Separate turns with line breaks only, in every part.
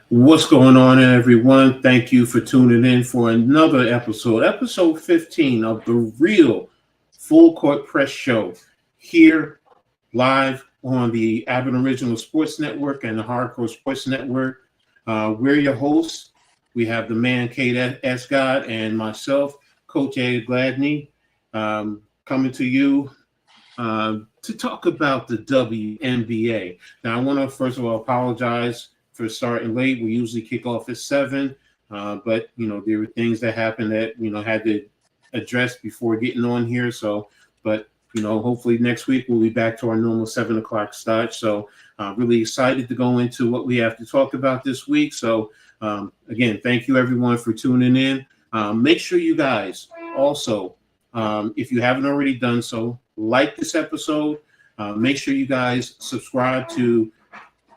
What's going on, everyone? Thank you for tuning in for another episode 15 of the real Full Court Press Show, here live on the Abbott Original Sports Network and the Hardcore Sports Network. We're your hosts. We have the man, Kate S. God, and myself, Coach A. Gladney, coming to you to talk about the WNBA. Now, I want to first of all apologize for starting late. We usually kick off at 7, but there were things that happened that had to address before getting on here. So, but hopefully next week we'll be back to our normal 7 o'clock start. So, really excited to go into what we have to talk about this week. So, again, thank you everyone for tuning in. Make sure you guys also, if you haven't already done so, like this episode. Make sure you guys subscribe to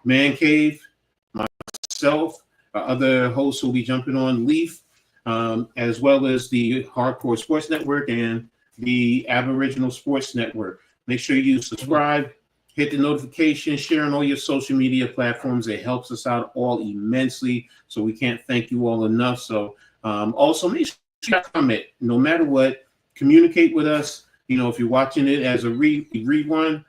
Man Cave, myself, other hosts will be jumping on Leaf, as well as the Hardcore Sports Network and the Aboriginal Sports Network. Make sure you subscribe, hit the notification, share on all your social media platforms. It helps us out all immensely. So we can't thank you all enough. So also make sure you comment, no matter what. Communicate with us. If you're watching it as a rerun,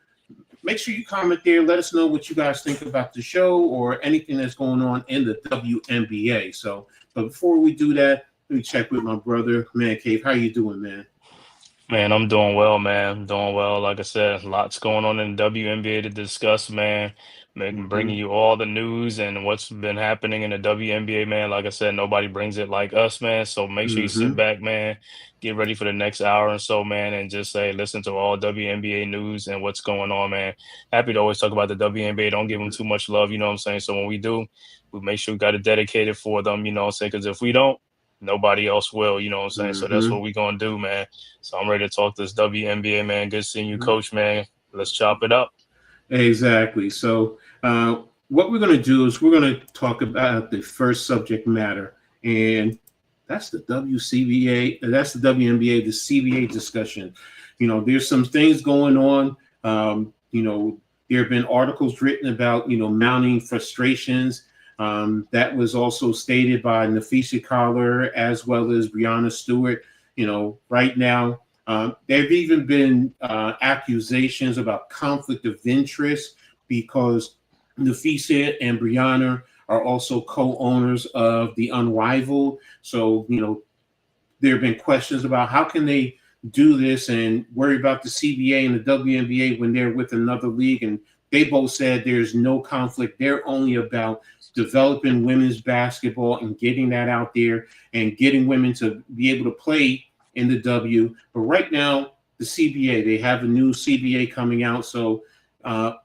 make sure you comment there. Let us know what you guys think about the show or anything that's going on in the WNBA. So, but before we do that, let me check with my brother, Man Cave. How you doing, man?
Man, I'm doing well, man. I'm doing well. Like I said, lots going on in the WNBA to discuss, man.
Mm-hmm.
Bringing you all the news and what's been happening in the WNBA, man. Like I said, nobody brings it like us, man. So make sure you sit
Mm-hmm.
back, man. Get ready for the next hour or so, man, and just say, listen to all WNBA news and what's going on, man. Happy to always talk about the WNBA. Don't give them too much love, you know what I'm saying? So when we do, we make sure we got it dedicated for them, you know what I'm saying? Because if we don't, nobody else will, you know what I'm saying? So that's
Mm-hmm.
what we gonna do, man. So I'm ready to talk this WNBA, man. Good seeing you, coach, man. Let's chop it up.
Exactly. So, what we're going to do is we're going to talk about the first subject matter, and that's the WCBA. That's the WNBA, the CBA discussion. There's some things going on. There have been articles written about mounting frustrations. That was also stated by Nafisa Collar as well as Brianna Stewart. Right now there have even been accusations about conflict of interest because Nafisa and Brianna are also co-owners of the Unrivaled. So, there have been questions about how can they do this and worry about the CBA and the WNBA when they're with another league. And they both said there's no conflict. They're only about developing women's basketball and getting that out there and getting women to be able to play in the W. But right now, the CBA, they have a new CBA coming out. So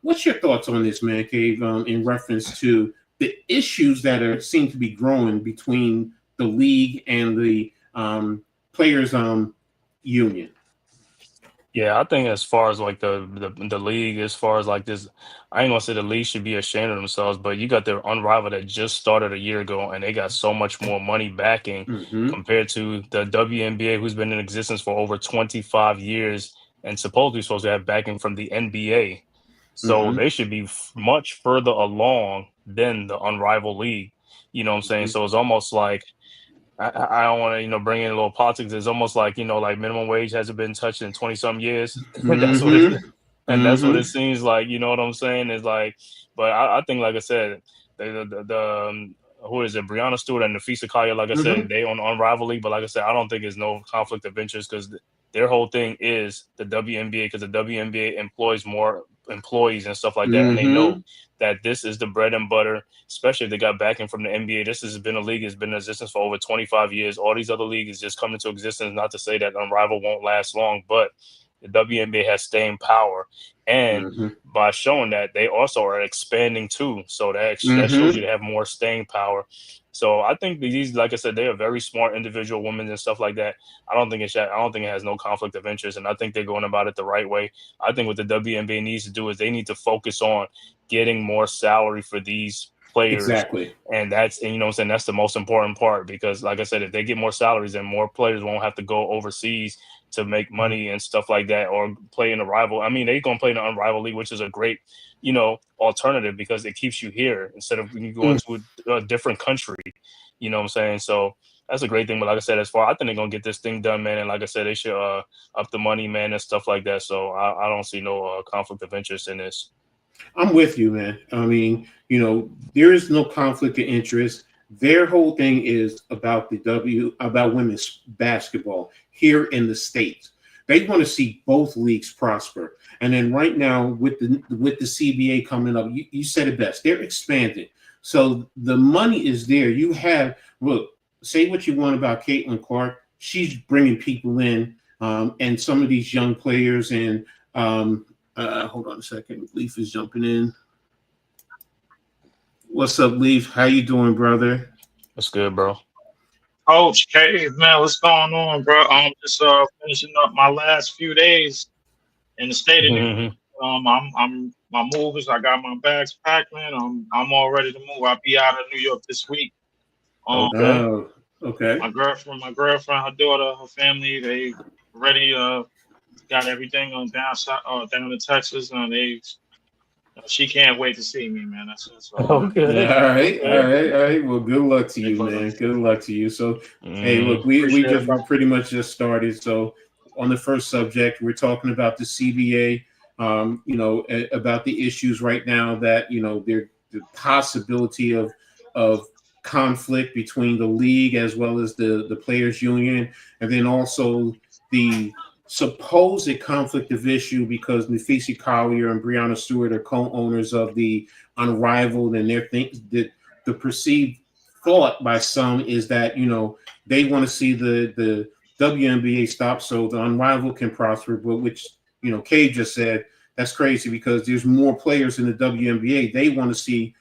what's your thoughts on this, man, Cave, in reference to the issues that seem to be growing between the league and the players union?
Yeah, I think as far as like the league, as far as like this, I ain't gonna say the league should be ashamed of themselves, but you got their Unrivaled that just started a year ago, and they got so much more money backing
Mm-hmm.
compared to the WNBA, who's been in existence for over 25 years and supposedly supposed to have backing from the NBA. So
Mm-hmm.
they should be much further along than the Unrivaled league. You know what I'm saying? So it's almost like I don't want to, bring in a little politics. It's almost like, like minimum wage hasn't been touched in 20 some years. That's what it,
Mm-hmm.
and that's what it
Mm-hmm.
seems like. You know what I'm saying? It's like, but I think, like I said, who is it? Brianna Stewart and Nafisa Kaya, like I said,
Mm-hmm.
they on Unrivaled League. But like I said, I don't think there's no conflict of interest because their whole thing is the WNBA because the WNBA employs more employees and stuff like that. And they know
Mm-hmm.
that this is the bread and butter, especially if they got backing from the NBA. This has been a league that's been in existence for over 25 years. All these other leagues just come into existence. Not to say that Unrivaled won't last long, but the WNBA has staying power. And
Mm-hmm.
by showing that, they also are expanding too. So that shows you
Mm-hmm.
to have more staying power. So I think these, like I said, they are very smart individual women and stuff like that. I don't think it has no conflict of interest, and I think they're going about it the right way. I think what the WNBA needs to do is they need to focus on getting more salary for these players.
Exactly.
And you know what I'm saying, that's the most important part because like I said, if they get more salaries, then more players won't have to go overseas to make money and stuff like that, or play in a rival. I mean, they're gonna play in the unrivaled league, which is a great, alternative because it keeps you here instead of when you go into a different country. You know what I'm saying? So that's a great thing. But like I said, I think they're gonna get this thing done, man. And like I said, they should up the money, man, and stuff like that. So I don't see no conflict of interest in this.
I'm with you, man. I mean, there is no conflict of interest. Their whole thing is about about women's basketball here in the States. They want to see both leagues prosper. And then right now with the CBA coming up, you said it best. They're expanding. So the money is there. You have, look, say what you want about Caitlin Clark. She's bringing people in, and some of these young players. And hold on a second. Leaf is jumping in. What's up, Leaf? How you doing, brother?
That's good, bro.
Coach K, man, what's going on, bro? I'm just finishing up my last few days in the state of New York. I'm my movers. I got my bags packed, man. I'm all ready to move. I'll be out of New York this week.
Okay.
My girlfriend, her daughter, her family, they ready. Got everything on down to Texas, and she can't wait to see me, man. That's all.
Okay.
Yeah, all right. Well, good luck to you, man. Good luck to you. So, hey, look, we pretty much just started. So, on the first subject, we're talking about the CBA. About the issues right now that the possibility of conflict between the league as well as the players union, and then also the supposed conflict of issue because Nafisi Collier and Brianna Stewart are co-owners of the Unrivaled, and the perceived thought by some is that they want to see the WNBA stop so the Unrivaled can prosper, but which Cade just said that's crazy because there's more players in the WNBA. They want to see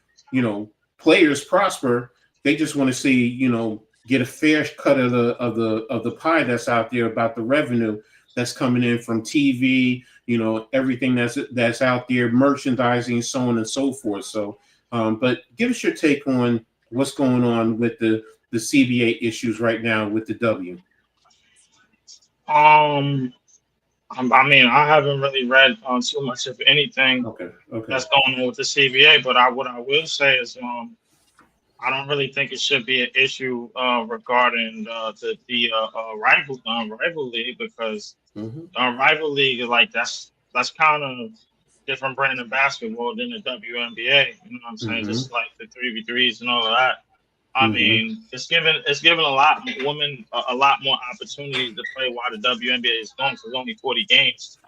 players prosper. They just want to see get a fair cut of the pie that's out there about the revenue that's coming in from TV, everything that's out there, merchandising, so on and so forth. So, but give us your take on what's going on with the CBA issues right now with the W.
I mean, I haven't really read too much of anything that's going on with the CBA, but what I will say is I don't really think it should be an issue regarding the rival league because rival league is like that's kind of different brand of basketball than the WNBA. You know what I'm saying? Just like the 3v3s and all of that. I mean, it's given a lot of women a lot more opportunities to play while the WNBA is going. So it's only 40 games.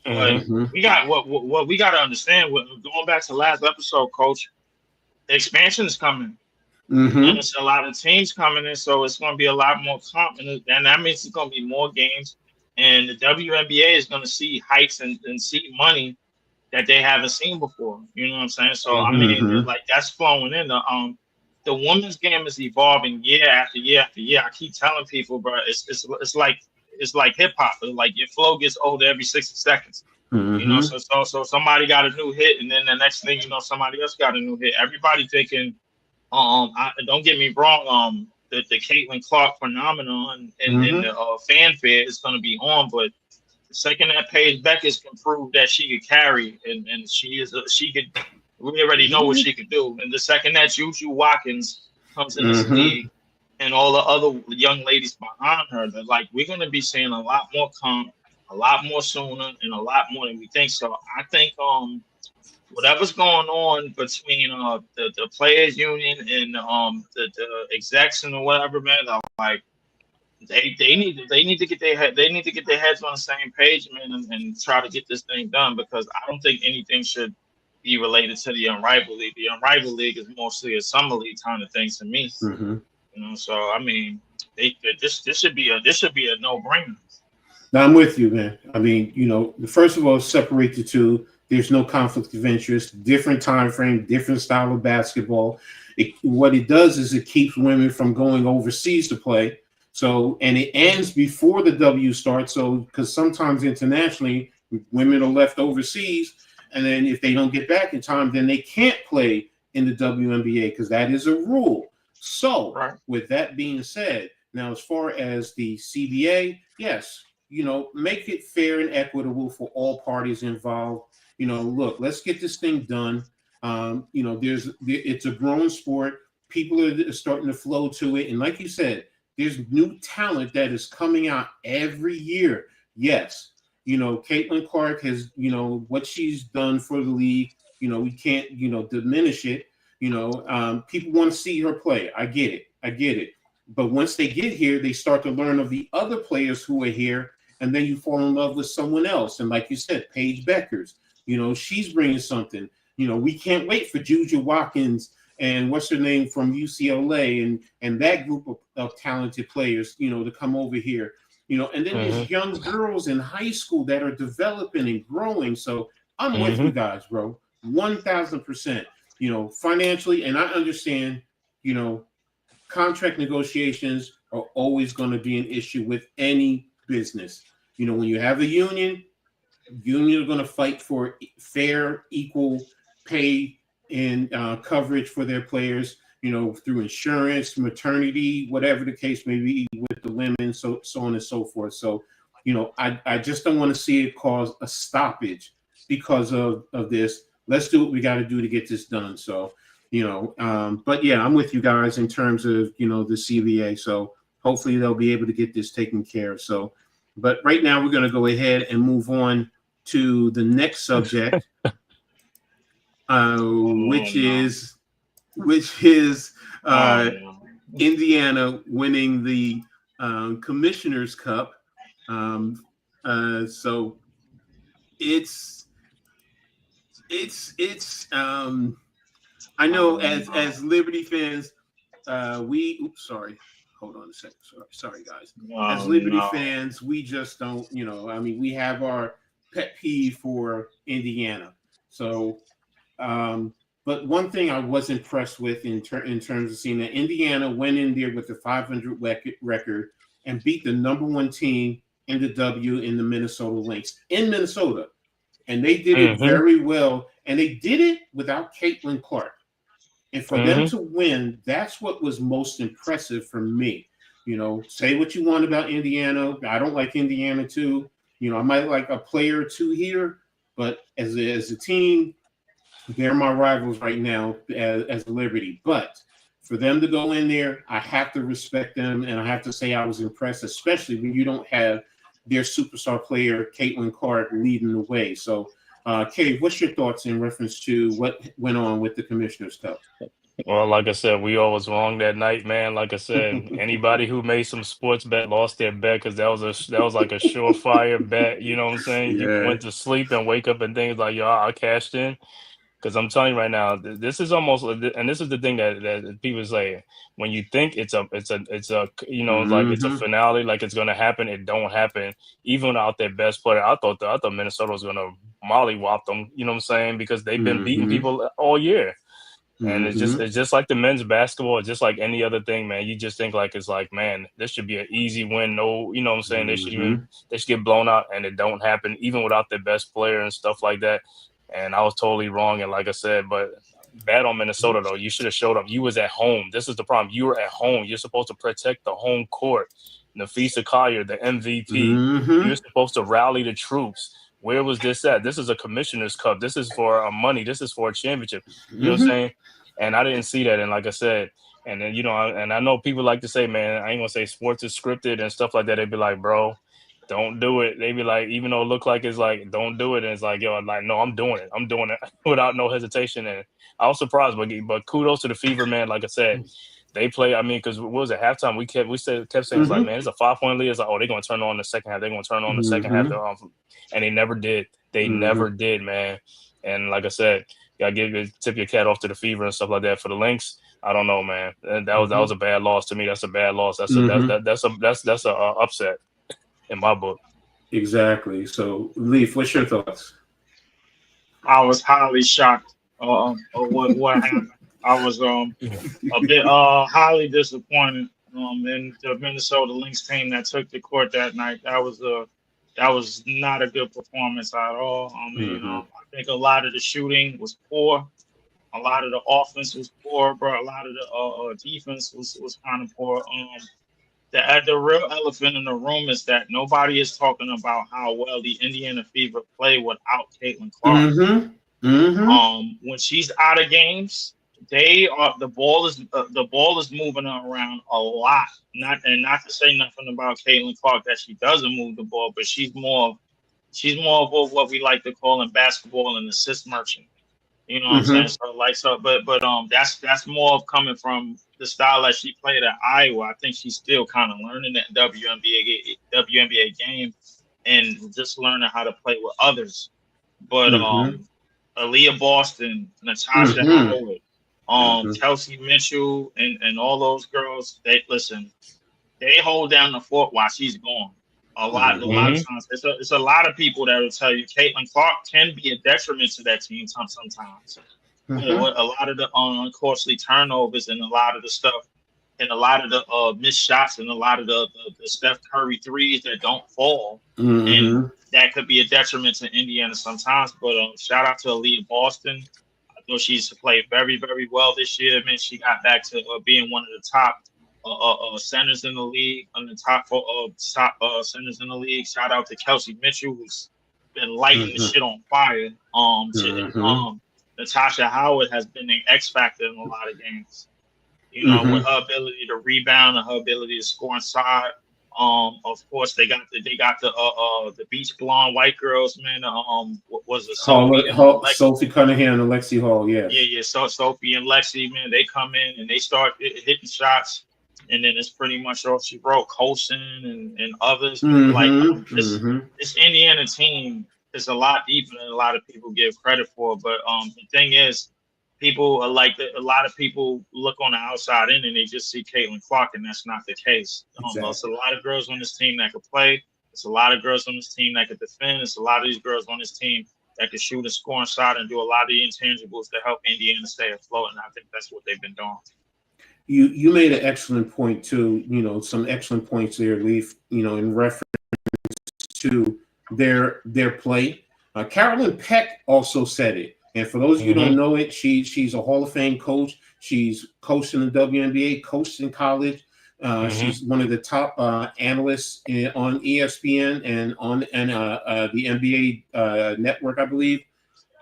But we got what we got to understand. Going back to last episode, Coach, the expansion is coming. And there's a lot of teams coming in, so it's going to be a lot more comp, and that means it's going to be more games. And the WNBA is going to see heights and see money that they haven't seen before. You know what I'm saying? So I mean, like that's flowing in. The women's game is evolving year after year after year. I keep telling people, bro, it's like hip hop. Like your flow gets older every 60 seconds. So somebody got a new hit, and then the next thing you know, somebody else got a new hit. Everybody thinking, don't get me wrong, the Caitlin Clark phenomenon and the fanfare is going to be on, but the second that Paige Beckers can prove that she could carry and we already know what she could do. And the second that Juju Watkins comes in this league and all the other young ladies behind her, that like we're going to be seeing a lot more comp, a lot more sooner, and a lot more than we think. So I think whatever's going on between the players union and the execs and whatever, man, like they need to get their heads on the same page, man, and try to get this thing done because I don't think anything should be related to the Unrivaled League. The Unrivaled League is mostly a summer league kind of thing to me. So I mean, this should be a no-brainer.
Now I'm with you, man. I mean, first of all, separate the two. There's no conflict of interest, different time frame, different style of basketball. What it does is it keeps women from going overseas to play. So, and it ends before the W starts. So, because sometimes internationally, women are left overseas, and then if they don't get back in time, then they can't play in the WNBA because that is a rule. So, with that being said, now as far as the CBA, yes, make it fair and equitable for all parties involved. Look, let's get this thing done. It's a growing sport. People are starting to flow to it. And like you said, there's new talent that is coming out every year. Yes. Caitlin Clark has, what she's done for the league. We can't, diminish it. People want to see her play. I get it. But once they get here, they start to learn of the other players who are here. And then you fall in love with someone else. And like you said, Paige Beckers, she's bringing something. We can't wait for Juju Watkins and what's her name from UCLA and that group of talented players, to come over here, and then there's young girls in high school that are developing and growing. So I'm with you guys, bro. 1,000%, financially. And I understand, contract negotiations are always going to be an issue with any business. When you have a unions are going to fight for fair, equal pay and coverage for their players, through insurance, maternity, whatever the case may be with the women, so on and so forth. So, I just don't want to see it cause a stoppage because of this. Let's do what we got to do to get this done. So, but yeah, I'm with you guys in terms of, the CBA. So hopefully they'll be able to get this taken care of. So, but right now we're going to go ahead and move on to the next subject, which is Indiana winning the Commissioner's Cup. So it's I know as Liberty fans, hold on a second. Sorry guys. As Liberty fans, we just don't, we have our pet peeve for Indiana. So, but one thing I was impressed with in terms of seeing that Indiana went in there with a 500 record and beat the number one team in the W in the Minnesota Lynx in Minnesota. And they did it very well. And they did it without Caitlin Clark. And for them to win, that's what was most impressive for me. Say what you want about Indiana. I don't like Indiana too. I might like a player or two here, but as a team, they're my rivals right now as Liberty. But for them to go in there, I have to respect them, and I have to say I was impressed, especially when you don't have their superstar player, Caitlin Clark, leading the way. So, Kay, what's your thoughts in reference to what went on with the Commissioner's Cup?
Well, like I said, we all was wrong that night, man. Like I said, anybody who made some sports bet lost their bet because that was like a surefire bet. You know what I'm saying?
Yeah.
You went to sleep and wake up and things like, yo, I cashed in. Because I'm telling you right now, this is almost, and this is the thing that people say, when you think it's a like it's a finale, like it's gonna happen, it don't happen. Even without their best player, I thought Minnesota was gonna mollywop them. You know what I'm saying? Because they've been beating people all year, and it's just like the men's basketball, it's just like any other thing, man. You just think like it's like, man, this should be an easy win. No, you know what I'm saying? They should get blown out, and it don't happen, even without their best player and stuff like that. And I was totally wrong. And like I said, but bad on Minnesota, though. You should have showed up. You was at home. This is the problem. You were at home. You're supposed to protect the home court. Nafisa Collier, the MVP. You're supposed to rally the troops. Where was this at? This is a Commissioner's Cup. This is for money. This is for a championship. You know what I'm saying? And I didn't see that. And like I said, and then, I know people like to say, man, I ain't going to say sports is scripted and stuff like that. They'd be like, bro, don't do it. They be like, even though it look like it's like, don't do it. And it's like, yo, I'm like, no, I'm doing it. I'm doing it without no hesitation. And I was surprised, but kudos to the Fever, man. Like I said, they play. I mean, because what was it, halftime? We kept saying it's like, man, it's a 5-point lead. It's like, oh, they're gonna turn on the second half. They're gonna turn on the second half. And they never did. They never did, man. And like I said, gotta tip your cat off to the Fever and stuff like that. For the Lynx, I don't know, man. That was a bad loss to me. That's a bad loss. That's a upset in my book.
Exactly. So, Leaf, what's your thoughts?
I was highly shocked of what happened. I was a bit highly disappointed in the Minnesota Lynx team that took the court that night. That was not a good performance at all. I mean, I think a lot of the shooting was poor. A lot of the offense was poor, bro. A lot of the defense was kind of poor. the real elephant in the room is that nobody is talking about how well the Indiana Fever play without Caitlin Clark. When she's out of games, the ball is moving around a lot. Not to say nothing about Caitlin Clark that she doesn't move the ball, but she's more of what we like to call in basketball an assist merchant. You know what I'm saying? But that's more of coming from the style that she played at Iowa. I think she's still kind of learning that WNBA game and just learning how to play with others. But Aaliyah Boston, Natasha Howard, Kelsey Mitchell, and all those girls, they hold down the fort while she's gone. A lot of times, it's a lot of people that will tell you Caitlin Clark can be a detriment to that team sometimes. A lot of the uncostly turnovers and a lot of the stuff and a lot of the missed shots and a lot of the Steph Curry threes that don't fall, and that could be a detriment to Indiana sometimes. But shout out to Aaliyah Boston. I know she's played very, very well this year. Man, she got back to being one of the top centers in the league, on the top centers in the league. Shout out to Kelsey Mitchell, who's been lighting the shit on fire. Natasha Howard has been an X factor in a lot of games. You know, with her ability to rebound and her ability to score inside. Of course, they got the beach blonde white girls, man. What was it?
Sophie Cunningham and Lexi Hall,
yeah. So Sophie and Lexi, man, they come in and they start hitting shots. And then it's pretty much all she wrote, Colson and others. This Indiana team is a lot deeper than a lot of people give credit for. But the thing is, people are like a lot of people look on the outside in and they just see Caitlin Clark, and that's not the case. There's a lot of girls on this team that could play. There's a lot of girls on this team that could defend. There's a lot of these girls on this team that could shoot and score inside and do a lot of the intangibles to help Indiana stay afloat. And I think that's what they've been doing.
You made an excellent point too. You know, some excellent points there, Leaf. You know, in reference to their play. Carolyn Peck also said it. And for those of you who don't know it, she's a Hall of Fame coach. She's coached in the WNBA, coached in college. She's one of the top analysts on ESPN and on the NBA network, I believe.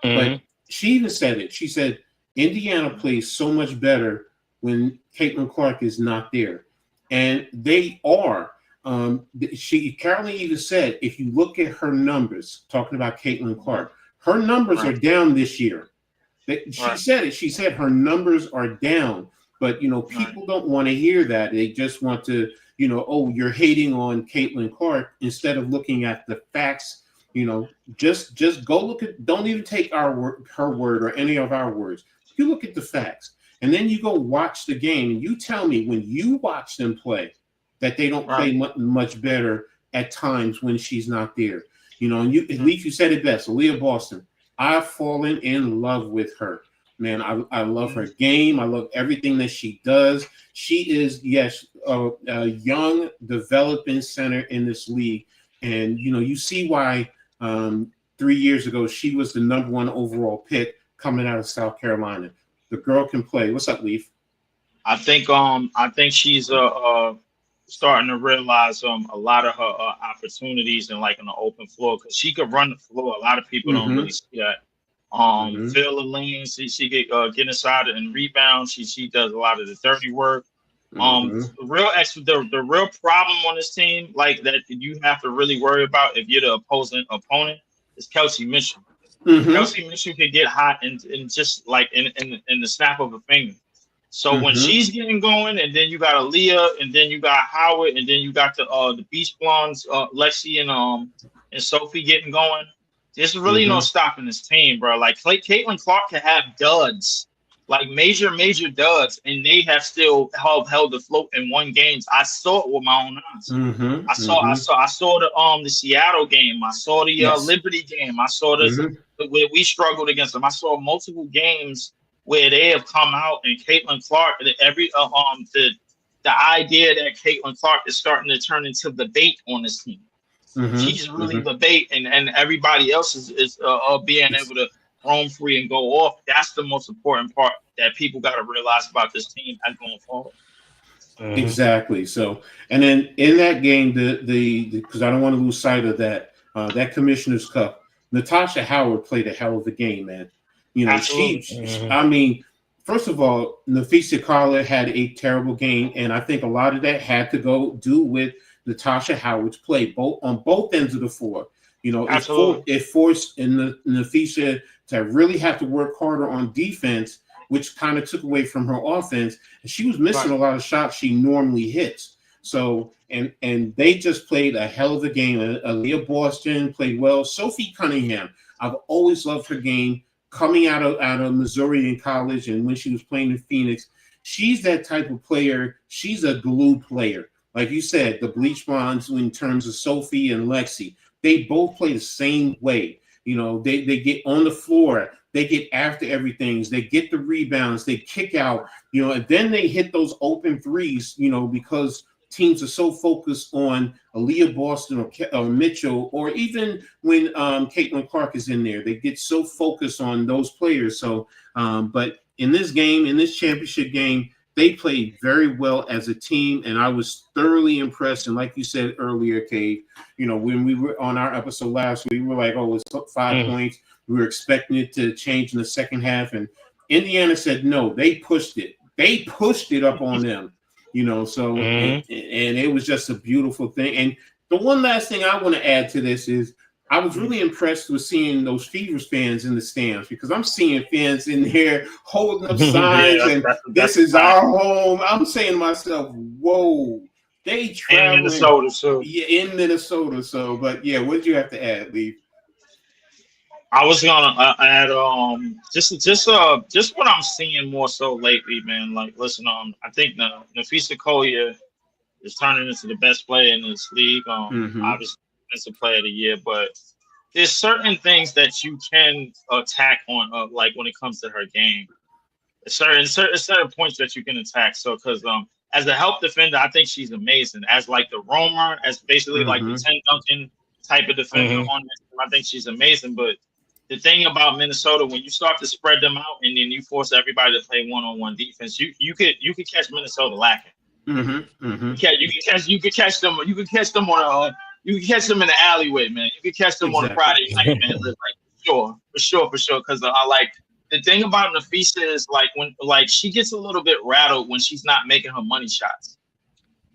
But she even said it. She said Indiana plays so much better when Caitlin Clark is not there, and they are. Carolyn even said, if you look at her numbers, talking about Caitlin Clark, her numbers are down this year. She said it. She said her numbers are down, but people don't want to hear that. They just want to, oh, you're hating on Caitlin Clark instead of looking at the facts. Just go look at. Don't even take her word or any of our words. You look at the facts, and then you go watch the game, and you tell me when you watch them play that they don't play much better at times when she's not there. And at least you said it best. Aaliyah Boston, I've fallen in love with her. Man, I love her game. I love everything that she does. She is, yes, a young, developing center in this league. And, you see why 3 years ago she was the #1 overall pick coming out of South Carolina. The girl can play. What's up, Leaf?
I think she's starting to realize a lot of her opportunities and like on the open floor, because she could run the floor. A lot of people don't really see that. Fill the lanes, she get inside and rebound. She does a lot of the dirty work. The real problem on this team, like that you have to really worry about if you're the opposing opponent, is Kelsey Mitchell. Kelsey Mitchell could get hot and just like in the snap of a finger. So when she's getting going, and then you got Aaliyah, and then you got Howard, and then you got the Beach Blondes, Lexi and Sophie getting going, there's really no stopping this team, bro. Like Caitlin Clark can have duds, like major duds, and they have still held afloat in one game. I saw it with my own eyes. I saw the Seattle game. I saw the Liberty game. I saw where we struggled against them. I saw multiple games where they have come out, and Caitlin Clark, the idea that Caitlin Clark is starting to turn into the bait on this team. She's really the bait, and everybody else is being able to roam free and go off. That's the most important part that people got to realize about this team as going forward.
Exactly. So, and then in that game, the because I don't want to lose sight of that that Commissioner's Cup, Natasha Howard played a hell of a game, man. You know, I mean, first of all, Nafisa Carla had a terrible game, and I think a lot of that had to do with Natasha Howard's play, both on both ends of the floor. You know, it forced Nafisa to really have to work harder on defense, which kind of took away from her offense. And she was missing a lot of shots she normally hits. So, and they just played a hell of a game. Aaliyah Boston played well. Sophie Cunningham, I've always loved her game coming out of Missouri in college, and when she was playing in Phoenix. She's that type of player. She's a glue player. Like you said, the Bleach Bonds in terms of Sophie and Lexi, they both play the same way. You know, they get on the floor. They get after everything. They get the rebounds. They kick out, you know, and then they hit those open threes, you know, because teams are so focused on Aaliyah Boston or Mitchell, or even when Caitlin Clark is in there, they get so focused on those players. So, but in this game, in this championship game, they played very well as a team, and I was thoroughly impressed. And like you said earlier, Cade, you know, when we were on our episode last week, we were like, oh, it's 5 points. We were expecting it to change in the second half, and Indiana said no. They pushed it. They pushed it up on them, you know. So and it was just a beautiful thing. And the one last thing I want to add to this is I was really impressed with seeing those Fevers fans in the stands, because I'm seeing fans in there holding up signs and this is our home. I'm saying to myself, whoa, they traveling
in Minnesota, so
yeah, in Minnesota. So, but yeah, what did you have to add, Lee?
I was gonna add just what I'm seeing more so lately, man. Like, listen, I think Nafisa Collier is turning into the best player in this league. Obviously, defensive player of the year, but there's certain things that you can attack on, like when it comes to her game. Certain points that you can attack. So, because as a help defender, I think she's amazing. As like the roamer, as basically like the Tim Duncan type of defender on this, I think she's amazing. But the thing about Minnesota, when you start to spread them out and then you force everybody to play one-on-one defense, you could catch Minnesota lacking. You could catch them on you can catch them in the alleyway, man. You can catch them on a Friday night, man. Like, for sure. Because I like the thing about Nafisa is when she gets a little bit rattled when she's not making her money shots.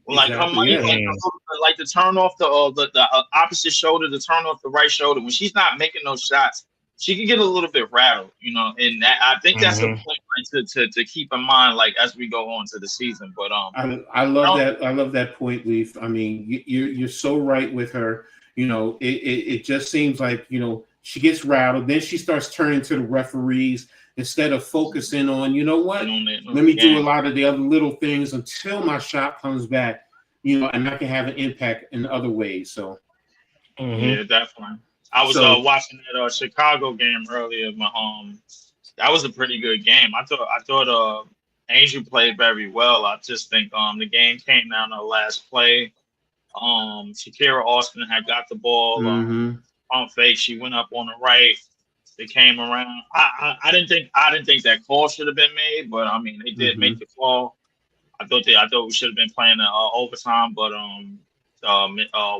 Like her money, like to turn off the opposite shoulder, to turn off the right shoulder. When she's not making those shots, she can get a little bit rattled, you know. And that, I think that's a point to keep in mind, like as we go on to the season. But
I love that. I love that point, Leaf. I mean, you're so right with her. You know, it just seems like, you know, she gets rattled, then she starts turning to the referees instead of focusing on, you know what, let me do a lot of the other little things until my shot comes back, you know, and I can have an impact in other ways. So,
yeah, definitely. I was watching that Chicago game earlier. That was a pretty good game. I thought Angel played very well. I just think the game came down to the last play. Shakira Austin had got the ball on fake. She went up on the right. They came around. I didn't think that call should have been made, but I mean they did make the call. I thought we should have been playing overtime, but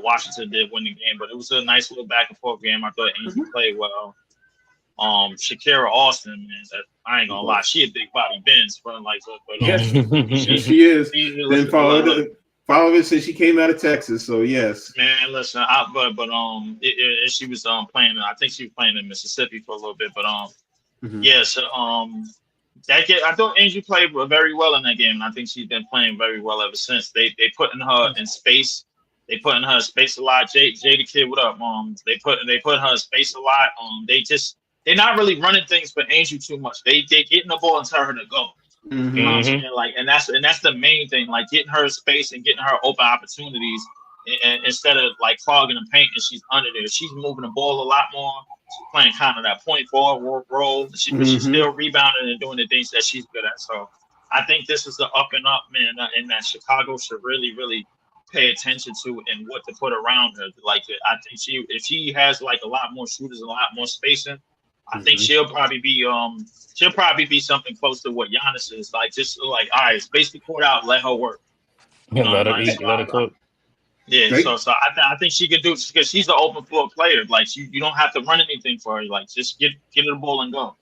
Washington did win the game. But it was a nice little back and forth game. I thought Angel played well. Shakira Austin, man, I ain't gonna lie, she a big body Benz, but
she is. Then follow it since she came out of Texas, so yes.
Man, listen, she was playing. I think she was playing in Mississippi for a little bit, but that game, I thought Angie played very well in that game, and I think she's been playing very well ever since. They putting her in space. They putting her in space a lot. Jay the Kid, what up, They put her in space a lot. They're not really running things for Angie too much. They getting the ball and tell her to go. You know what I'm saying? Like, and that's the main thing, like getting her space and getting her open opportunities, and instead of like clogging the paint and she's under there. She's moving the ball a lot more. She's playing kind of that point forward role. But she's still rebounding and doing the things that she's good at. So I think this is the up and up, man, and that Chicago should really, really pay attention to and what to put around her. Like, I think if she has like a lot more shooters, a lot more spacing, I think she'll probably be something close to what Giannis is. Like, just like, all right, space the court out, let her work.
Let her eat, let her cook.
Yeah,
Great.
so I think she could do because she's an open floor player. Like you don't have to run anything for her. Like just get her the ball and go.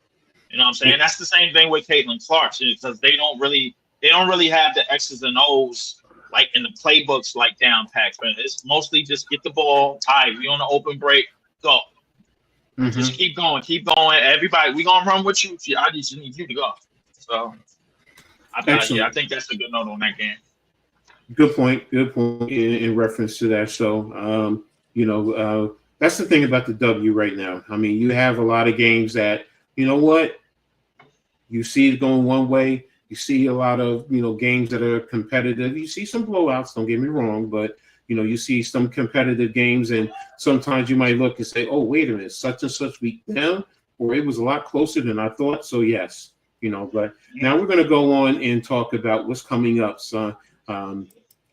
You know what I'm saying? That's the same thing with Caitlin Clark because they don't really have the X's and O's like in the playbooks like down packed. But it's mostly just get the ball. All right, we on the open break, go.
Mm-hmm.
Just keep going. Everybody, we gonna run with you. I just need you to go. So I think that's a good note on that game.
Good point in reference to that. So, that's the thing about the W right now. I mean, you have a lot of games that, you know what, you see it going one way. You see a lot of, games that are competitive. You see some blowouts, don't get me wrong, but, you see some competitive games, and sometimes you might look and say, oh, wait a minute, such and such beat them, or it was a lot closer than I thought. So, yes, but now we're going to go on and talk about what's coming up, son.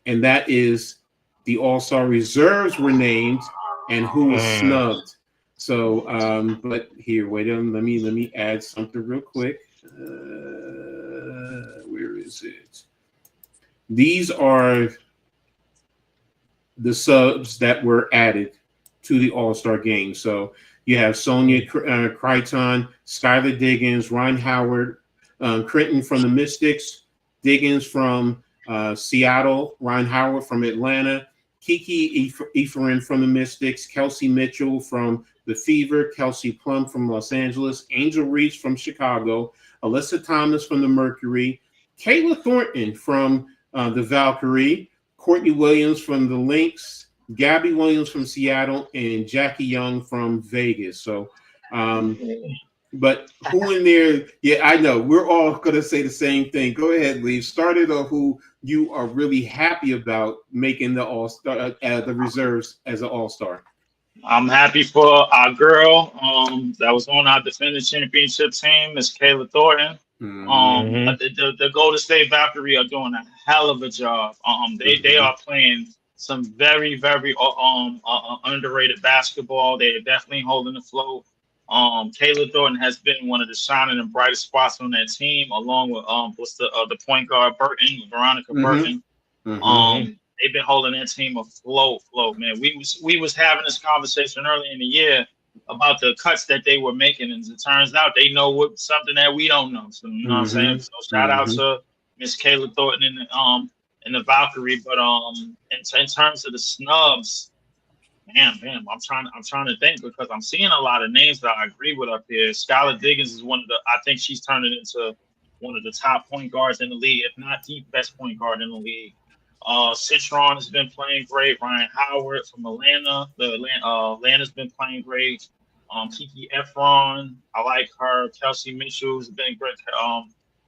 And that is the All-Star reserves were named and who was snubbed. So, but here, wait a minute. Let me add something real quick. Where is it? These are the subs that were added to the All-Star game. So you have Sonia Crichton, Skylar Diggins, Ryan Howard, Crinton from the Mystics, Diggins from Seattle, Ryan Howard from Atlanta, Kiki Ephraim from the Mystics, Kelsey Mitchell from the Fever, Kelsey Plum from Los Angeles, Angel Reese from Chicago, Alyssa Thomas from the Mercury, Kayla Thornton from the Valkyrie, Courtney Williams from the Lynx, Gabby Williams from Seattle, and Jackie Young from Vegas. So, but who in there? Yeah, I know. We're all going to say the same thing. Go ahead, Lee. Start it off who you are really happy about making the All-Star, the reserves as an All-Star.
I'm happy for our girl that was on our defending championship team, Miss Kayla Thornton. The Golden State Valkyrie are doing a hell of a job. They are playing some very, very underrated basketball. They're definitely holding the float. Kayla Thornton has been one of the shining and brightest spots on that team, along with the point guard Veronica Burton. They've been holding that team afloat, man. We was having this conversation early in the year about the cuts that they were making, and it turns out they know something that we don't know. So you know what I'm saying? So shout out to Miss Kayla Thornton in the Valkyrie. But in terms of the snubs, man, I'm trying to think because I'm seeing a lot of names that I agree with up here. Skylar Diggins is I think she's turning into one of the top point guards in the league, if not the best point guard in the league. Citron has been playing great. Ryan Howard from Atlanta. Atlanta's been playing great. Kiki Ephron, I like her. Kelsey Mitchell's been great.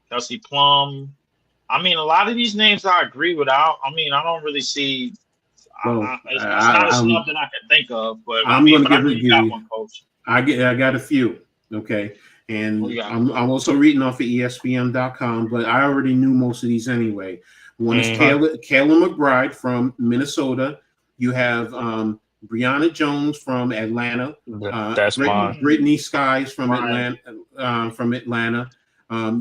Kelsey Plum. I mean, a lot of these names I agree with. I don't really see. It's not a snub that I can think of. But
I'm going to
give you one, Coach.
I got a few. Okay. And I'm also reading off of ESPN.com, but I already knew most of these anyway. One is Kayla McBride from Minnesota. You have Brianna Jones from Atlanta.
That's mine.
Brittany Skies from Atlanta.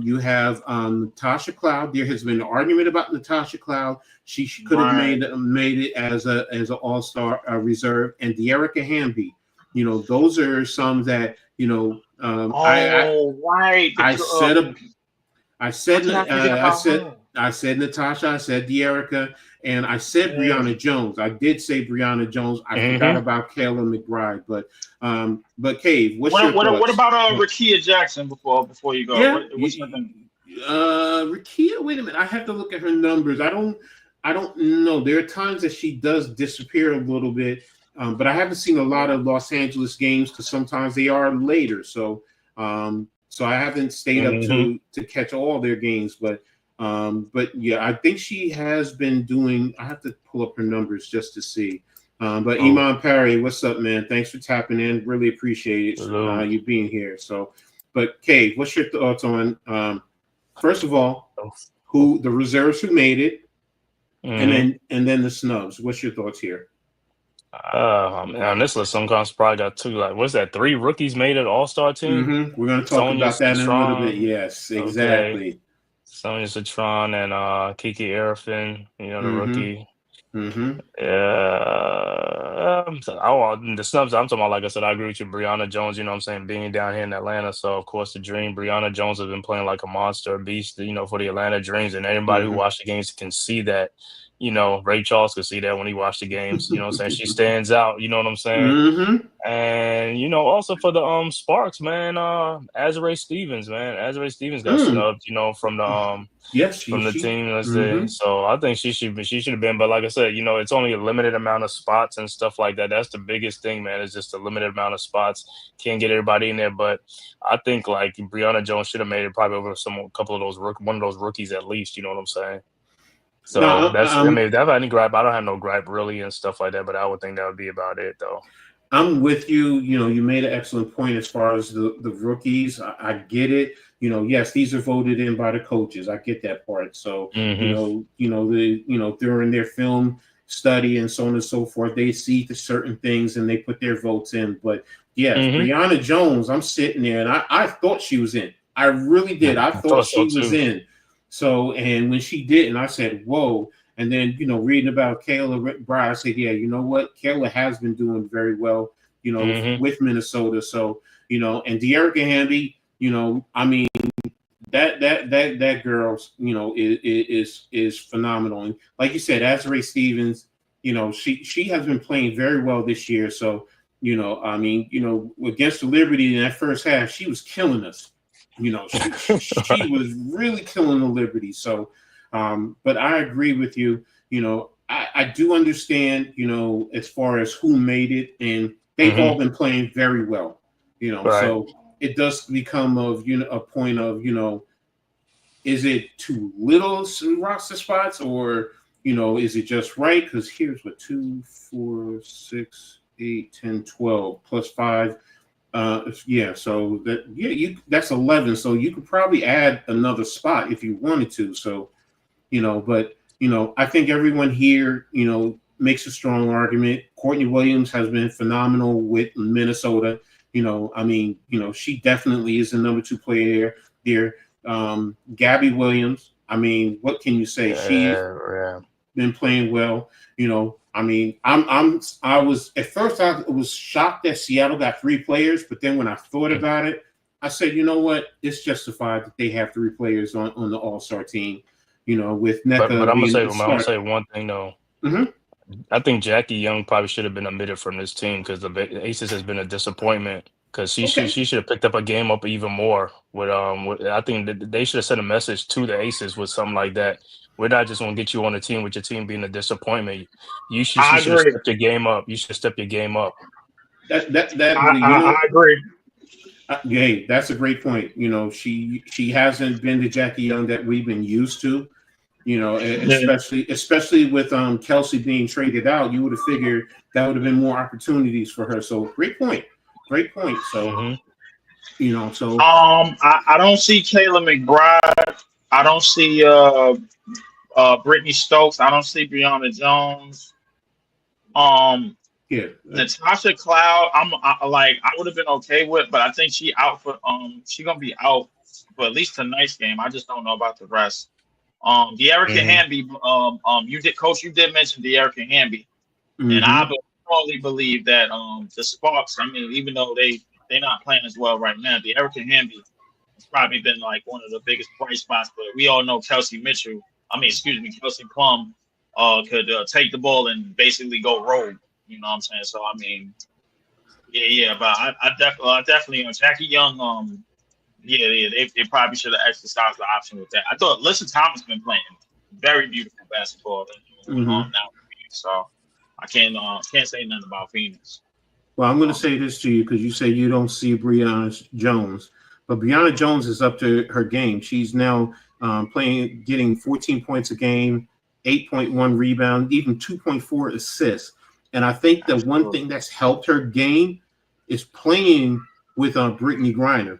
You have Natasha Cloud. There has been an argument about Natasha Cloud. She could have made it as an All-Star reserve. And De'Erica Hamby. Those are some that I said Natasha, I said De'Erica, and I said Brianna Jones. I did say Brianna Jones. I forgot about Kayla McBride, but Cave, what's your thoughts?
What about Rakia Jackson before you go?
Yeah,
what's your thing?
Rakia, wait a minute. I have to look at her numbers. I don't know. There are times that she does disappear a little bit, but I haven't seen a lot of Los Angeles games because sometimes they are later. So I haven't stayed up to catch all their games, but yeah, I think she has been doing. I have to pull up her numbers just to see. But Iman Perry, what's up, man? Thanks for tapping in. Really appreciate it, you being here. So, but Cave, what's your thoughts on first of all, who the reserves who made it, and then the snubs? What's your thoughts here?
On this list, some guys probably got two. Like, what's that? 3 rookies made an All-Star team.
We're going to talk about that in a little bit. Yes, exactly.
Okay. Sonya Citron and Kiki Arafin, the rookie.
Mm-hmm.
Yeah. The snubs I'm talking about, like I said, I agree with you. Brianna Jones, you know what I'm saying, being down here in Atlanta. So, of course, the Dream. Brianna Jones has been playing like a monster, a beast, for the Atlanta Dreams. And anybody who watched the games can see that. Ray Charles could see that when he watched the games. You know what I'm saying? She stands out. You know what I'm saying?
Mm-hmm.
And also for the Sparks, man, Azare Stevens, got snubbed, from the
yes,
from the team. Let's
mm-hmm.
say. So I think she should have been. But like I said, it's only a limited amount of spots and stuff like that. That's the biggest thing, man. It's just a limited amount of spots. Can't get everybody in there. But I think like Brianna Jones should have made it probably over one of those rookies at least. You know what I'm saying? So if I have any gripe, I don't have no gripe really and stuff like that. But I would think that would be about it, though.
I'm with you. You made an excellent point as far as the rookies. I get it. Yes, these are voted in by the coaches. I get that part. So, during their film study and so on and so forth, they see the certain things and they put their votes in. But yes, Brianna Jones, I'm sitting there and I thought she was in. I really did. I thought she was in. So, and when she didn't, I said, whoa. And then, reading about Kayla Bry, I said, yeah, you know what? Kayla has been doing very well, with Minnesota. So, and De'Arica Hamby, I mean, that girl, is phenomenal. And like you said, Azare Stevens, she has been playing very well this year. So, against the Liberty in that first half, she was killing us. She was really killing the Liberty. So, but I agree with you. I do understand, as far as who made it, and they've all been playing very well,
Right.
So it does become of, a point of, is it too little roster spots or, is it just right? Because here's what 2, 4, 6, 8, 10, 12 plus 5. So that's 11. So you could probably add another spot if you wanted to. So, but I think everyone here, makes a strong argument. Courtney Williams has been phenomenal with Minnesota. She definitely is the number 2 player there. Gabby Williams, what can you say? She's been playing well. I was at first I was shocked that Seattle got 3 players, but then when I thought about it, I said, you know what? It's justified that they have 3 players on the All-Star team. With NECA.
But I'm gonna say one thing though.
Mm-hmm.
I think Jackie Young probably should have been omitted from this team because the Aces has been a disappointment. Because she should have picked up a game up even more. I think that they should have sent a message to the Aces with something like that. We're not just going to get you on the team with your team being a disappointment. You should have stepped your game up. You should step your game up.
I agree.
Yeah, that's a great point. She hasn't been the Jackie Young that we've been used to. Especially with Kelsey being traded out, you would have figured that would have been more opportunities for her. So great point. So so
I don't see Kayla McBride. I don't see Brittany Stokes. I don't see Brianna Jones. Natasha Cloud. I would have been okay with, but I think she out for she gonna be out for at least tonight's game. I just don't know about the rest. De'Arica Hamby. You did mention De'Arica Hamby, and I strongly believe that the Sparks. Even though they're not playing as well right now, De'Arica Hamby has probably been like one of the biggest bright spots. But we all know Kelsey Plum could take the ball and basically go rogue. You know what I'm saying? So but I definitely Jackie Young. They probably should have exercised the option with that. I thought Alyssa Thomas been playing very beautiful basketball now. So I can't say nothing about Phoenix.
Well, I'm going to say this to you because you say you don't see Brianna Jones, but Brianna Jones is up to her game. She's now getting 14 points a game, 8.1 rebound, even 2.4 assists. And I think the one thing that's helped her game is playing with Brittany Griner,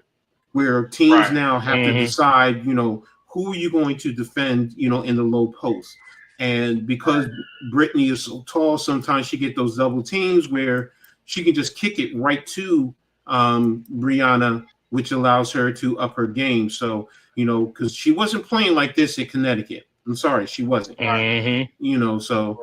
where teams now have to decide, who are you going to defend, in the low post. And because Brittany is so tall, sometimes she get those double teams where she can just kick it right to Brianna, which allows her to up her game. So you know, because she wasn't playing like this in Connecticut. I'm sorry, she wasn't.
Mm-hmm.
You know, so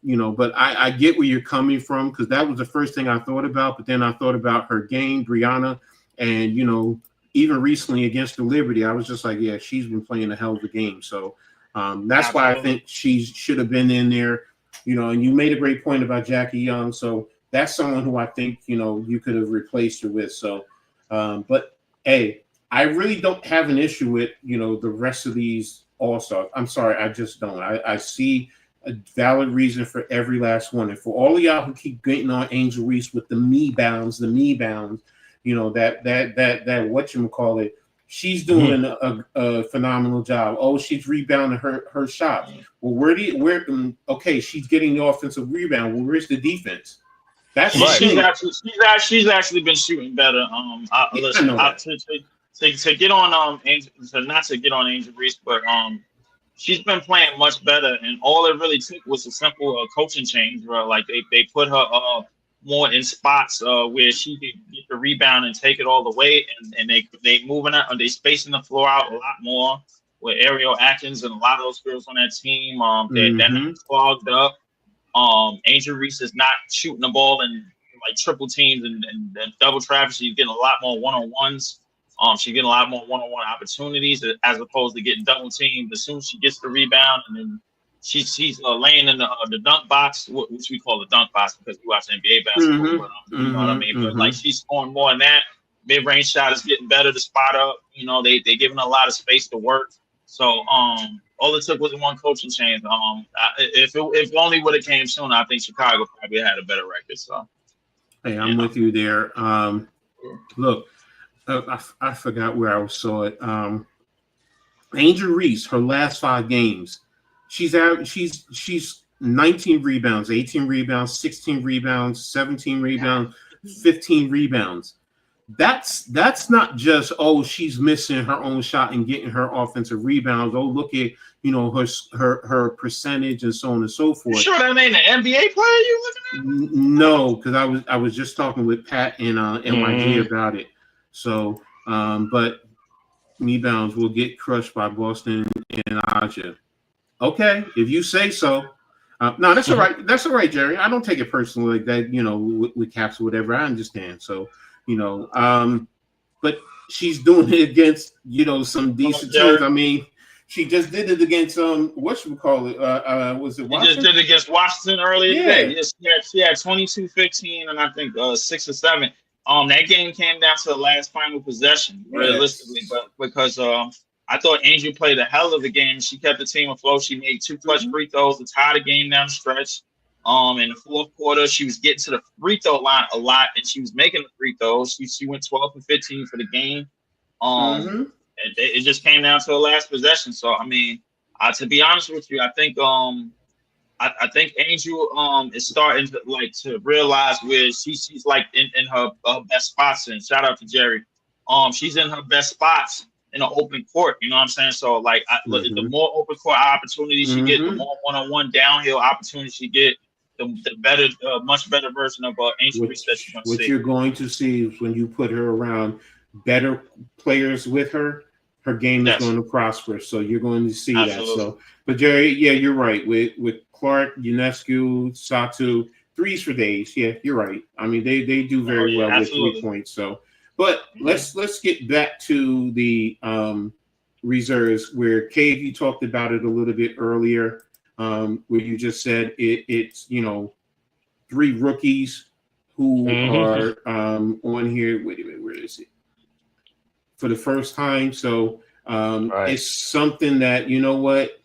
you know, but I get where you're coming from, because that was the first thing I thought about. But then I thought about her game, Brianna, and you know, even recently against the Liberty, I was just like, yeah, she's been playing a hell of a game. So that's why I think she should have been in there. You know, and you made a great point about Jackie Young. So that's someone who I think, you know, you could have replaced her with. So, but hey, I really don't have an issue with, you know, the rest of these All-Stars. I'm sorry, I just don't. I see a valid reason for every last one. And for all of y'all who keep getting on Angel Reese with the me bounds, you know, that whatchamacallit, she's doing a phenomenal job. Oh, she's rebounding her shots. Well, okay, she's getting the offensive rebound. Well, where's the defense? That's
right. She's actually been shooting better. To get on not to get on Angel Reese, but she's been playing much better, and all it really took was a simple coaching change, bro. Like they put her more in spots where she could get the rebound and take it all the way, and they moving out, they spacing the floor out a lot more with Ariel Atkins and a lot of those girls on that team. They're not clogged up. Angel Reese is not shooting the ball in like triple teams and double traffic. She's getting a lot more one-on-ones. She's getting a lot more one-on-one opportunities as opposed to getting double teamed as soon as she gets the rebound, and then she's laying in the dunk box, which we call the dunk box because we watch NBA basketball. But, you know what I mean? But like she's scoring more than that. Mid-range shot is getting better to spot up. You know, they're giving a lot of space to work. So all it took was one coaching change. If only would have came sooner, I think Chicago probably had a better record. So
hey, I'm with you there. Look. I forgot where I saw it. Angel Reese, her last 5 games, she's 19 rebounds, 18 rebounds, 16 rebounds, 17 rebounds, 15 rebounds. That's not just she's missing her own shot and getting her offensive rebounds. Oh, look at her percentage and so on and so forth.
You sure that ain't an NBA player you looking
at? No, because I was just talking with Pat and NYG about it. So, but rebounds will get crushed by Boston and Aja. Okay, if you say so. No, that's all right. That's all right, Jerry. I don't take it personally like that, you know, with Caps or whatever. I understand. So, you know, but she's doing it against, you know, some decent teams. I mean, she just did it against whatchamacallit? Was it Washington?
She just did it against Washington earlier today. Yes, she had 22-15 and I think 6 or 7. That game came down to the last final possession, realistically, but because I thought Angel played a hell of a game. She kept the team afloat. She made 2 clutch free throws to tie the game down the stretch. In the fourth quarter, she was getting to the free throw line a lot, and she was making the free throws. She went 12 and 15 for the game. It just came down to the last possession. So I mean, to be honest with you, I think I think Angel is starting to realize where she's like in her best spots. And shout out to Jerry. She's in her best spots in the open court. You know what I'm saying? So like the more open court opportunities she get, the more one-on-one downhill opportunities she get, the better, much better version of Angel Reese that you're going to see.
What you're going to see is when you put her around better players with her game is going to prosper. So you're going to see that. So, but Jerry, yeah, you're right. With Clark, Ionescu, Satu, threes for days. Yeah, you're right. I mean, they do very well with 3 points. So, but let's get back to the reserves where Cave, you talked about it a little bit earlier, where you just said it's 3 rookies who are on here. Wait a minute, where is it? For the first time. So it's something that, you know what,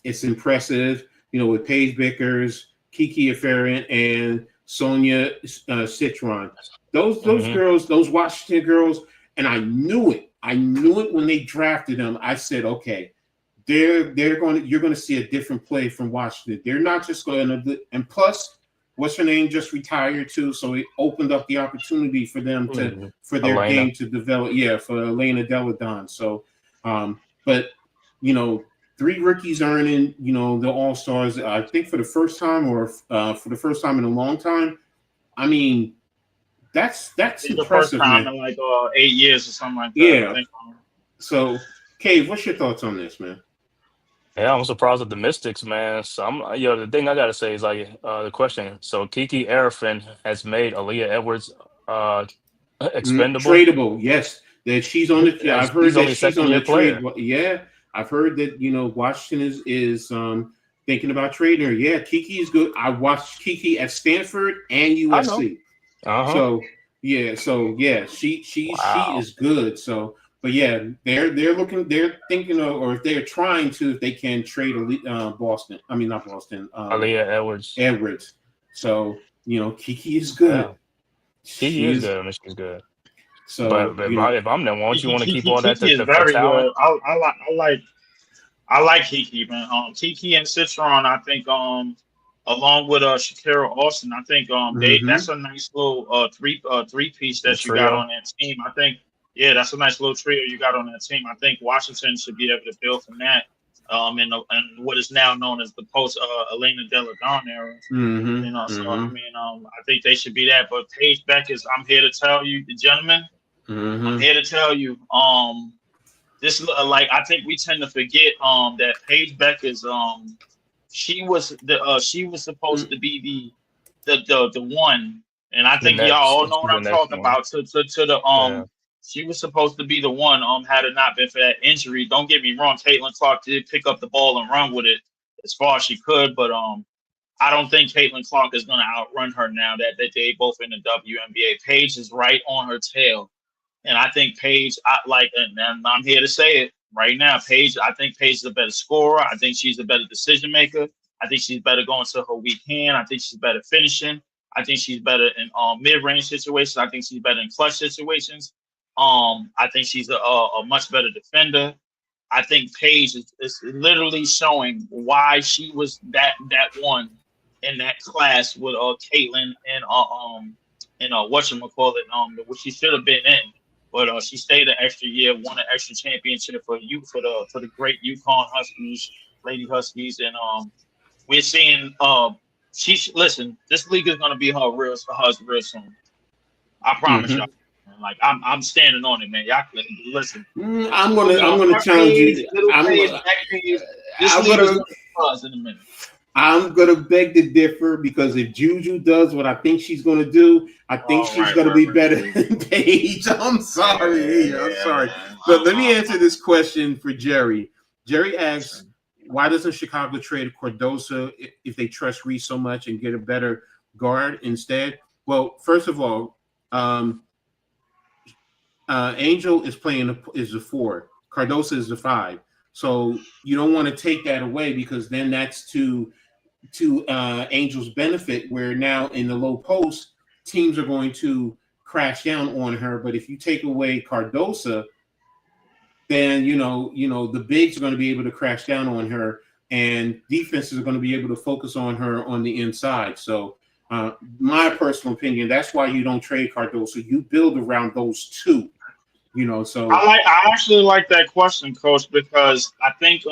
it's impressive, with Paige Bickers, Kiki Afarian, and Sonia Citron. Those girls, those Washington girls, and I knew it when they drafted them. I said, okay, you're going to see a different play from Washington. They're not just going to, and plus, what's her name just retired too, so it opened up the opportunity for them for their game to develop. Yeah, for Elena Deladon. So, but 3 rookies earning the All-Stars. I think for the first time, or for the first time in a long time. I mean, that's impressive,
the first time
man.
in like 8 years or something like that.
Yeah.
I think.
So, Cave, what's your thoughts on this, man?
Yeah, I'm surprised at the Mystics, man. So the thing I gotta say is like the question. So Kiki Arifin has made Aaliyah Edwards expendable.
Tradable, yes. That she's on the.
And
I've heard
she's
that
only a
she's on
second-year
the trade.
player.
Yeah, I've heard that Washington is thinking about trading her. Yeah, Kiki is good. I watched Kiki at Stanford and USC. So yeah, she is good. So, but yeah, they're thinking of, or if they're trying to, if they can trade Boston. I mean, not Boston.
Aaliyah Edwards.
Edwards. So Kiki is good.
Yeah. Kiki is good. I mean, she's good.
So,
but if I'm there, why don't you want to keep all that
Kiki
for
is very
talent?
good. I like Kiki, man. Kiki and Citron, I think, along with Shakira Austin, I think that's a nice little three piece that you got on that team. I think, yeah, that's a nice little trio you got on that team. I think Washington should be able to build from that. In what is now known as the post Elena Deladon era. So I mean, I think they should be that. But Paige Beck I'm here to tell you, the gentleman, I'm here to tell you, this I think we tend to forget that Paige Beck is she was supposed to be the one, and I think y'all all know what I'm talking about. To the She was supposed to be the one. Had it not been for that injury, don't get me wrong, Caitlin Clark did pick up the ball and run with it as far as she could, but I don't think Caitlin Clark is going to outrun her now that they both in the WNBA. Paige is right on her tail, and I think Paige, and I'm here to say it right now. I think Paige is a better scorer. I think she's a better decision maker. I think she's better going to her weak hand. I think she's better finishing. I think she's better in mid-range situations. I think she's better in clutch situations. I think she's a much better defender. I think Paige is literally showing why she was that one in that class with Caitlin and whatchamacallit, which she should have been in. But she stayed an extra year, won an extra championship for the great UConn Huskies, Lady Huskies, and we're seeing listen. This league is gonna be her real soon. I promise y'all. Like I'm standing on it, man. Y'all listen.
I'm gonna challenge you. I'm gonna beg to differ because if Juju does what I think she's gonna do, I think she's gonna be better than Paige. I'm sorry. I'm sorry. But let me answer this question for Jerry. Jerry asks, why doesn't Chicago trade Cardoso if they trust Reese so much and get a better guard instead? Well, first of all, Angel is the 4. Cardoso is the 5. So you don't want to take that away because then that's to Angel's benefit, where now in the low post, teams are going to crash down on her. But if you take away Cardoso, then the bigs are going to be able to crash down on her, and defenses are going to be able to focus on her on the inside. So my personal opinion, that's why you don't trade Cardoso. You build around those two. So
I actually like that question, Coach, because I think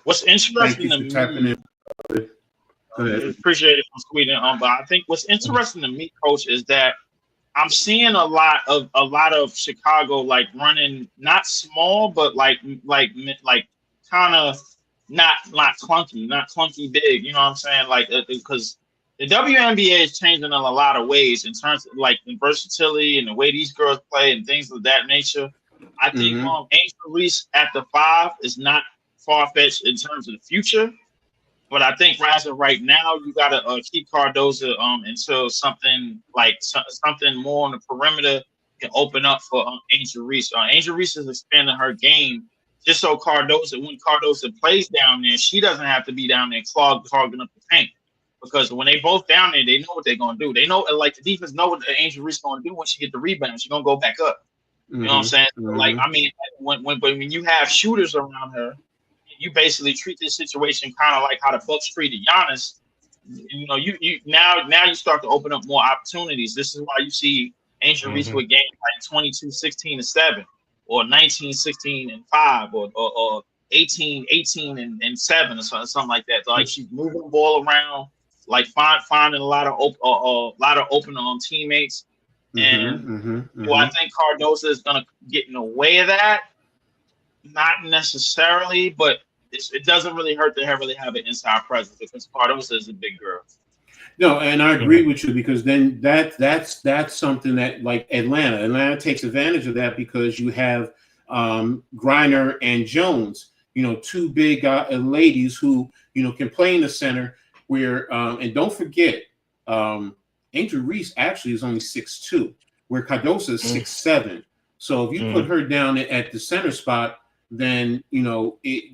what's interesting to me. Appreciate it for squeezing on, but I think what's interesting to me, Coach, is that I'm seeing a lot of Chicago running not small, but like kind of not clunky big. You know what I'm saying? Because the WNBA is changing in a lot of ways in terms of the versatility and the way these girls play and things of that nature. I think Angel Reese at the 5 is not far-fetched in terms of the future. But I think as of right now, you got to keep Cardoso until something more on the perimeter can open up for Angel Reese. Angel Reese is expanding her game just so when Cardoso plays down there, she doesn't have to be down there clogging up the paint. Because when they both down there, they know what they're going to do. They know, the defense know what the Angel Reese is going to do when she get the rebound. She's going to go back up. You know what I'm saying? When you have shooters around her, you basically treat this situation kind of like how the Bucks treated Giannis. You now start to open up more opportunities. This is why you see Angel Reese with games like 22-16-7, or 19-16-5, or 18-18-7, or something like that. She's moving the ball around, finding a lot of open teammates. And I think Cardoso is going to get in the way of that. not necessarily, but it doesn't really hurt to really have an inside presence because Cardoso is a big girl.
No, and I agree with you because then that's something that like Atlanta takes advantage of that because you have Griner and Jones, two big ladies who can play in the center. Where and don't forget, Angel Reese actually is only 6'2", where Cardoso is 6'7". So if you put her down at the center spot, then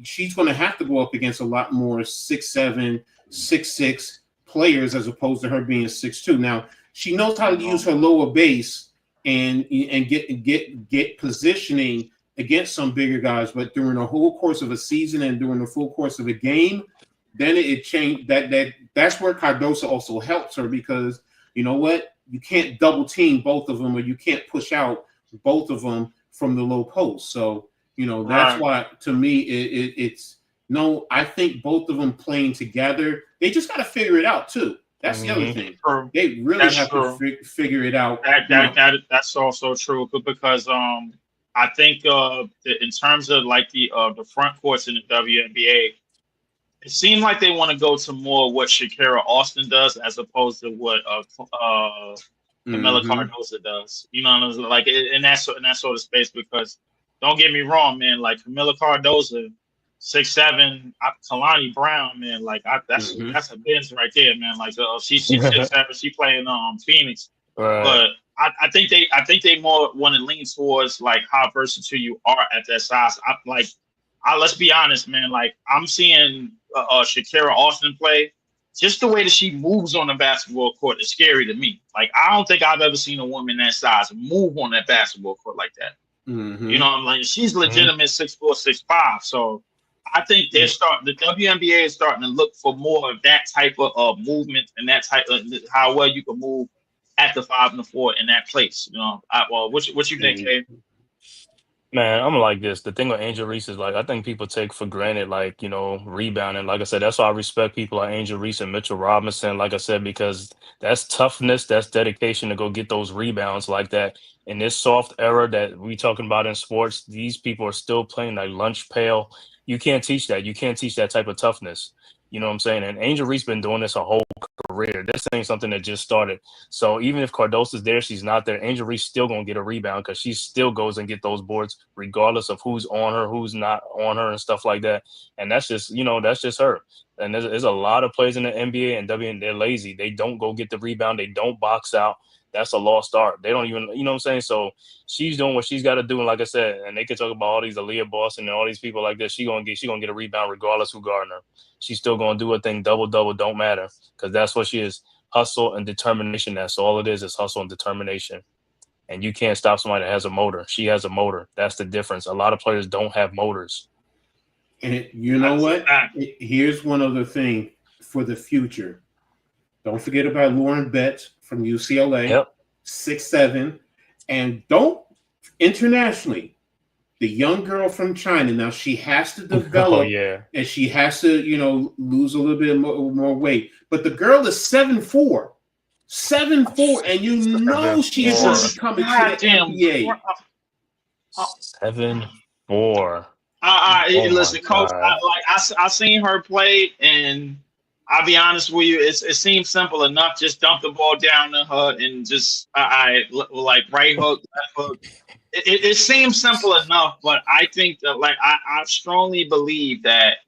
she's going to have to go up against a lot more 6'7", 6'6" players as opposed to her being 6'2". Now she knows how to use her lower base and get positioning against some bigger guys, but during the whole course of a season and during the full course of a game, then it changed. That's where Cardoso also helps her because you know what, you can't double team both of them or you can't push out both of them from the low post. So that's why to me it's. No, I think both of them playing together, they just got to figure it out too. That's the other thing. They really have to figure it out.
That's also true because I think in terms of like the front courts in the WNBA, it seemed like they want to go to more what Shakira Austin does as opposed to what Camila Cardoso does. Like in that sort of space. Because don't get me wrong, man, like Camila Cardoso. 6'7", Kalani Brown, man, like that's a Benz right there, man. Like she's 6'7", she playing Phoenix, but I think they more want to lean towards like how versatile you are at that size. Let's be honest, man. Like I'm seeing Shakira Austin play, just the way that she moves on the basketball court is scary to me. Like I don't think I've ever seen a woman that size move on that basketball court like that. I'm like she's legitimate 6'4", 6'5", so. I think the WNBA is starting to look for more of that type of movement and that type of how well you can move at the 5 and the 4 in that place. What you think, Kay?
Man, I'm like this. The thing with Angel Reese is like I think people take for granted, like, rebounding. Like I said, that's why I respect people like Angel Reese and Mitchell Robinson, like I said, because that's toughness, that's dedication to go get those rebounds like that. In this soft era that we talking about in sports, these people are still playing like lunch pail. You can't teach that. You can't teach that type of toughness. You know what I'm saying? And Angel Reese been doing this her whole career. This ain't something that just started. So even if Cardoso's there, she's not there. Angel Reese still gonna get a rebound because she still goes and get those boards regardless of who's on her, who's not on her, and stuff like that. And that's just that's just her. And there's a lot of players in the NBA and WNBA, they're lazy. They don't go get the rebound. They don't box out. That's a lost art. They don't even, you know what I'm saying? So she's doing what she's got to do. And like I said, and they can talk about all these Aaliyah Boston and all these people like this. She gonna get a rebound regardless who guarding her. She's still gonna do her thing. Double don't matter because that's what she is. Hustle and determination. That's all it is hustle and determination. And you can't stop somebody that has a motor. She has a motor. That's the difference. A lot of players don't have motors.
And you know what? Here's one other thing for the future. Don't forget about Lauren Betts from UCLA, 6'7", and don't internationally. The young girl from China. Now she has to develop, and she has to, lose a little bit more weight. But the girl is 7'4", 7'4", and she's going to be coming to the NBA.
7'4".
Listen, Coach. I seen her play and. I'll be honest with you. It seems simple enough. Just dump the ball down to her and just like right hook, left hook. It seems simple enough, but I think that I strongly believe that,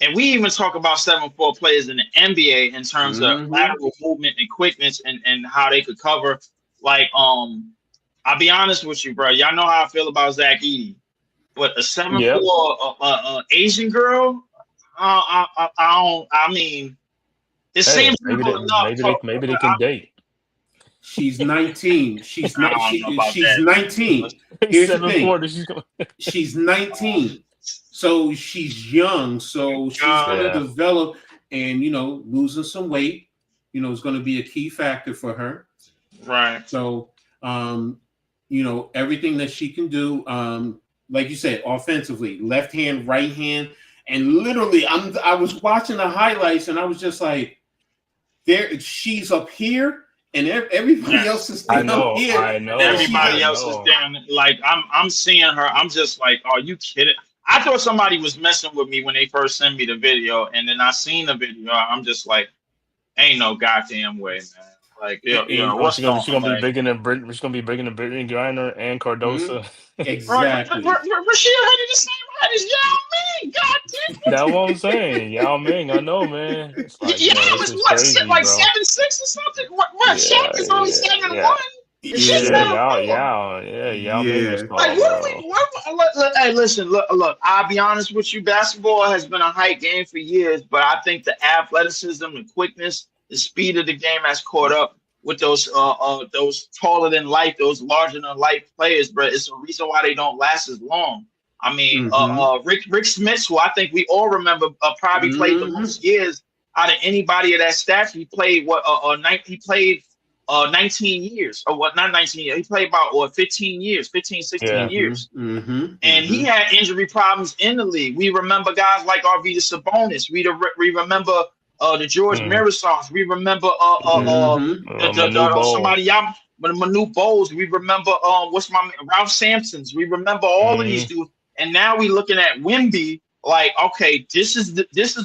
and we even talk about 7'4" players in the NBA in terms of lateral movement and quickness and how they could cover. Like I'll be honest with you, bro. Y'all know how I feel about Zach Edey, but a 7'4" Asian girl. I mean, it seems simple enough.
Maybe they can date.
She's 19. She's 19. Here's the thing. She's 19. So she's young. So she's going to develop and, losing some weight, is going to be a key factor for her.
Right.
So, everything that she can do, like you said, offensively, left hand, right hand. And literally, I was watching the highlights, and I was just like, "There, she's up here, and everybody else is down here."
I know. Everybody else is down. Like I'm seeing her. I'm just like, "Are you kidding?" I thought somebody was messing with me when they first sent me the video, and then I seen the video. I'm just like, ain't no goddamn way, man. Like, what's going
She's gonna
on?
be bigger than Brit. She's gonna be bigger than Brittany Griner and Cardosa.
Exactly.
Rashida had the same height as Yao Ming. God damn it.
That's what I'm saying. Yao Ming, I know, man. It's like,
Yao
man,
was
this is
what,
crazy,
like
bro.
7'6" or something? What? Shaq is only 7'1".
Yao Ming is tall,
Like,
bro.
hey, listen, look. I'll be honest with you. Basketball has been a hype game for years, but I think the athleticism, the quickness, the speed of the game has caught up with those taller than life, those larger than life players. But it's the reason why they don't last as long. I mean, Rick Smith, who I think we all remember, probably played the most years out of anybody of that stature. He played 19 years, or what? Not 19 years. He played about 15 years, 15, 16 years. And he had injury problems in the league. We remember guys like Arvydas Sabonis. We remember the George Miroslav. We remember Manu Bowles. We remember Ralph Sampsons. We remember all of these dudes. And now we looking at Wnba like, okay, this is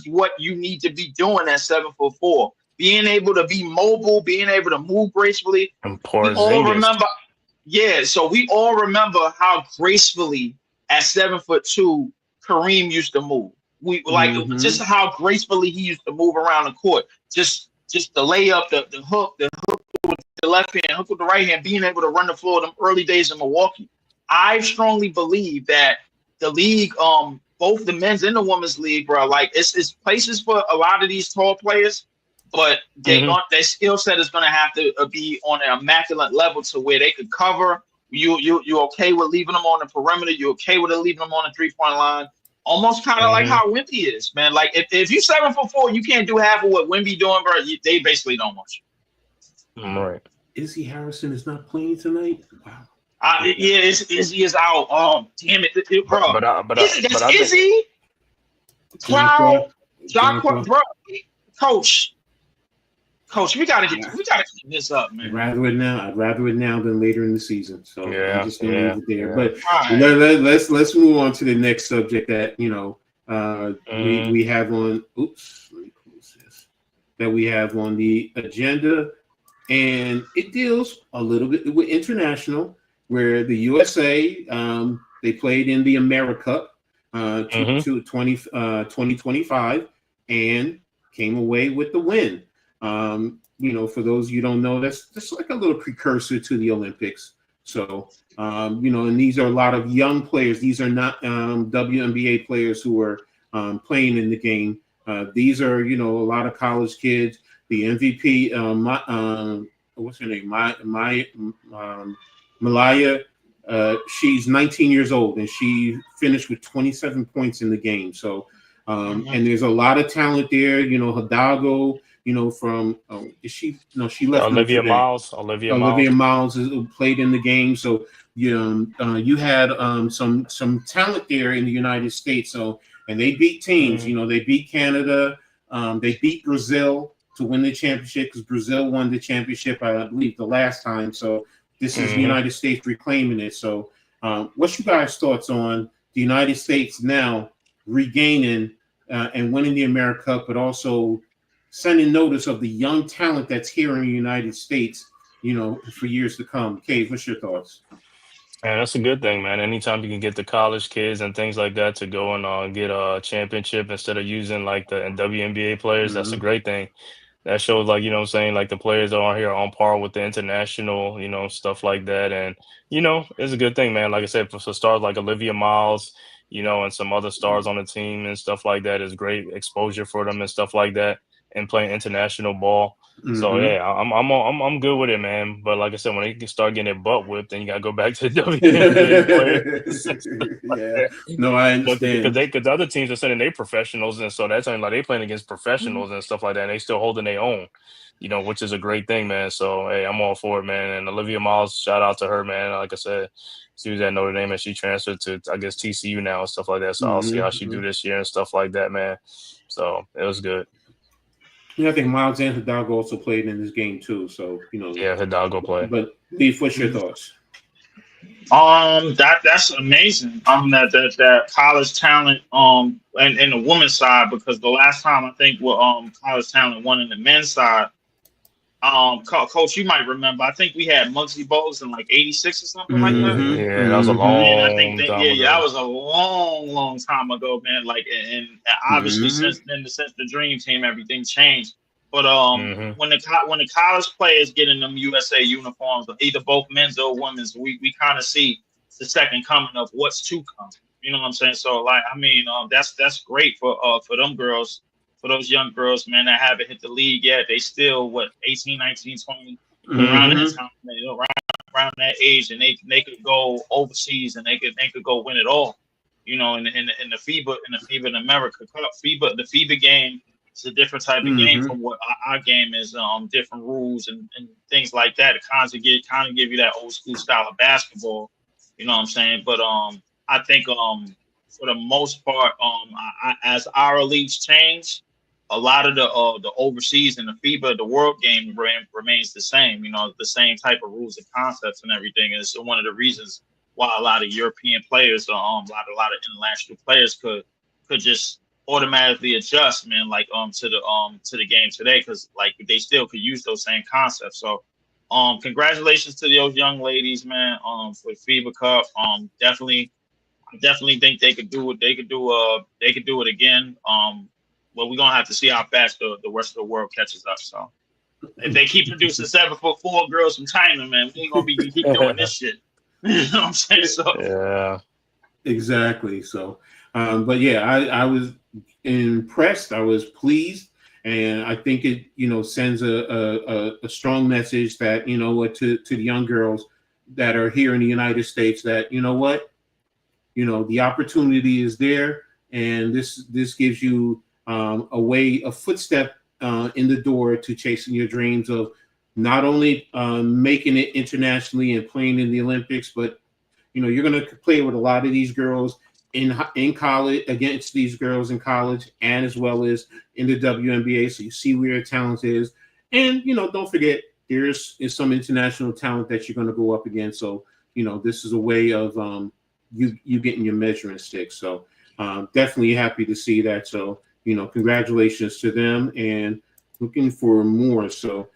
what you need to be doing at 7'4". Being able to be mobile, being able to move gracefully. We all remember, so we all remember how gracefully at 7'2" Kareem used to move. We just how gracefully he used to move around the court. Just the layup, the hook with the left hand, hook with the right hand, being able to run the floor in the early days in Milwaukee. I strongly believe that the league, both the men's and the women's league, bro, like it's places for a lot of these tall players. But their skill set is going to have to be on an immaculate level to where they could cover. You're okay with leaving them on the perimeter. You're okay with leaving them on the 3-point line. Almost kind of like how Wnba is, man. Like if you 7'4", you can't do half of what Wnba doing, bro. They basically don't want you.
Right.
Izzy Harrison is not playing tonight. Wow.
Izzy is out. Oh, damn it, bro. That's Izzy. Cloud, Jacquard, bro. Coach, we gotta keep this up, man.
I'd rather it now than later in the season. So I'm just gonna leave it there. But let's move on to the next subject that we have on. Oops, let me close this. That we have on the agenda, and it deals a little bit with international, where the USA they played in the America Cup to 2025 and came away with the win. For those you don't know, that's just like a little precursor to the Olympics. So, and these are a lot of young players. These are not WNBA players who are playing in the game. These are, a lot of college kids. The MVP, what's her name? Malaya. She's 19 years old and she finished with 27 points in the game. So, and there's a lot of talent there. Hidalgo. From she left.
Olivia Miles
who played in the game. So you had some talent there in the United States. So and they beat teams. They beat Canada. They beat Brazil to win the championship because Brazil won the championship, I believe, the last time. So this is the United States reclaiming it. So what's you guys' thoughts on the United States now regaining and winning the America Cup, but also sending notice of the young talent that's here in the United States, for years to come? Cave, what's your thoughts?
Man, that's a good thing, man. Anytime you can get the college kids and things like that to go and get a championship instead of using like the WNBA players, that's a great thing. That shows like, like the players are here on par with the international, stuff like that. And, it's a good thing, man. Like I said, for stars like Olivia Miles, and some other stars on the team and stuff like that is great exposure for them and stuff like that. And playing international ball. So yeah, I'm good with it, man. But like I said, when they can start getting their butt whipped, then you gotta go back to the WNBA players.
No, I understand.
Because the other teams are sending their professionals, and so that's like they playing against professionals and stuff like that, and they still holding their own, which is a great thing, man. So hey, I'm all for it, man. And Olivia Miles, shout out to her, man. Like I said, she was at Notre Dame and she transferred to I guess TCU now and stuff like that. So I'll see how she do this year and stuff like that, man. So it was good.
I think Miles and Hidalgo also played in this game too. So,
Yeah, Hidalgo played.
But Leaf, what's your thoughts?
That's amazing. That college talent and the women's side, because the last time I think college talent won in the men's side. Coach, you might remember. I think we had Muggsy Bogues in like '86 or something like that.
Yeah, that was a
And I think
long
that
time
that
ago.
was a long time ago, man. Like, and obviously since then, since the Dream Team, everything changed. But when the college players get in them USA uniforms, either both men's or women's, we kind of see the second coming of what's to come. You know what I'm saying? So, like, I mean, that's great for them girls, for those young girls, man, that haven't hit the league yet. They still, what, 18, 19, 20, around that time, you know, around that age, and they could go overseas and they could go win it all. You know, in the FIBA in America Cup, the FIBA game is a different type of game from what our game is. Different rules and things like that. It kind of give you that old school style of basketball. You know what I'm saying? But I think for the most part, as our leagues change, a lot of the overseas and the FIBA, the world game remains the same. You know, the same type of rules and concepts and everything. And it's one of the reasons why a lot of European players, a lot of international players could just automatically adjust, man, like to the game today, because like they still could use those same concepts. So congratulations to those young ladies, man, for FIBA Cup. I definitely think they could do it. They could do it again. Well, we're gonna have to see how fast the rest of the world catches up. So if they keep producing 7'4" girls from China, man, we ain't gonna keep doing this shit. You know what I'm saying? So
yeah,
exactly. So, but yeah, I was impressed. I was pleased, and I think it sends a strong message that to the young girls that are here in the United States that the opportunity is there, and this gives you a footstep in the door to chasing your dreams of not only making it internationally and playing in the Olympics, but you're going to play with a lot of these girls in college, against these girls in college, and as well as in the WNBA. So you see where your talent is, and don't forget is some international talent that you're going to go up against. So this is a way of you getting your measuring stick. So definitely happy to see that. So congratulations to them, and looking for more. So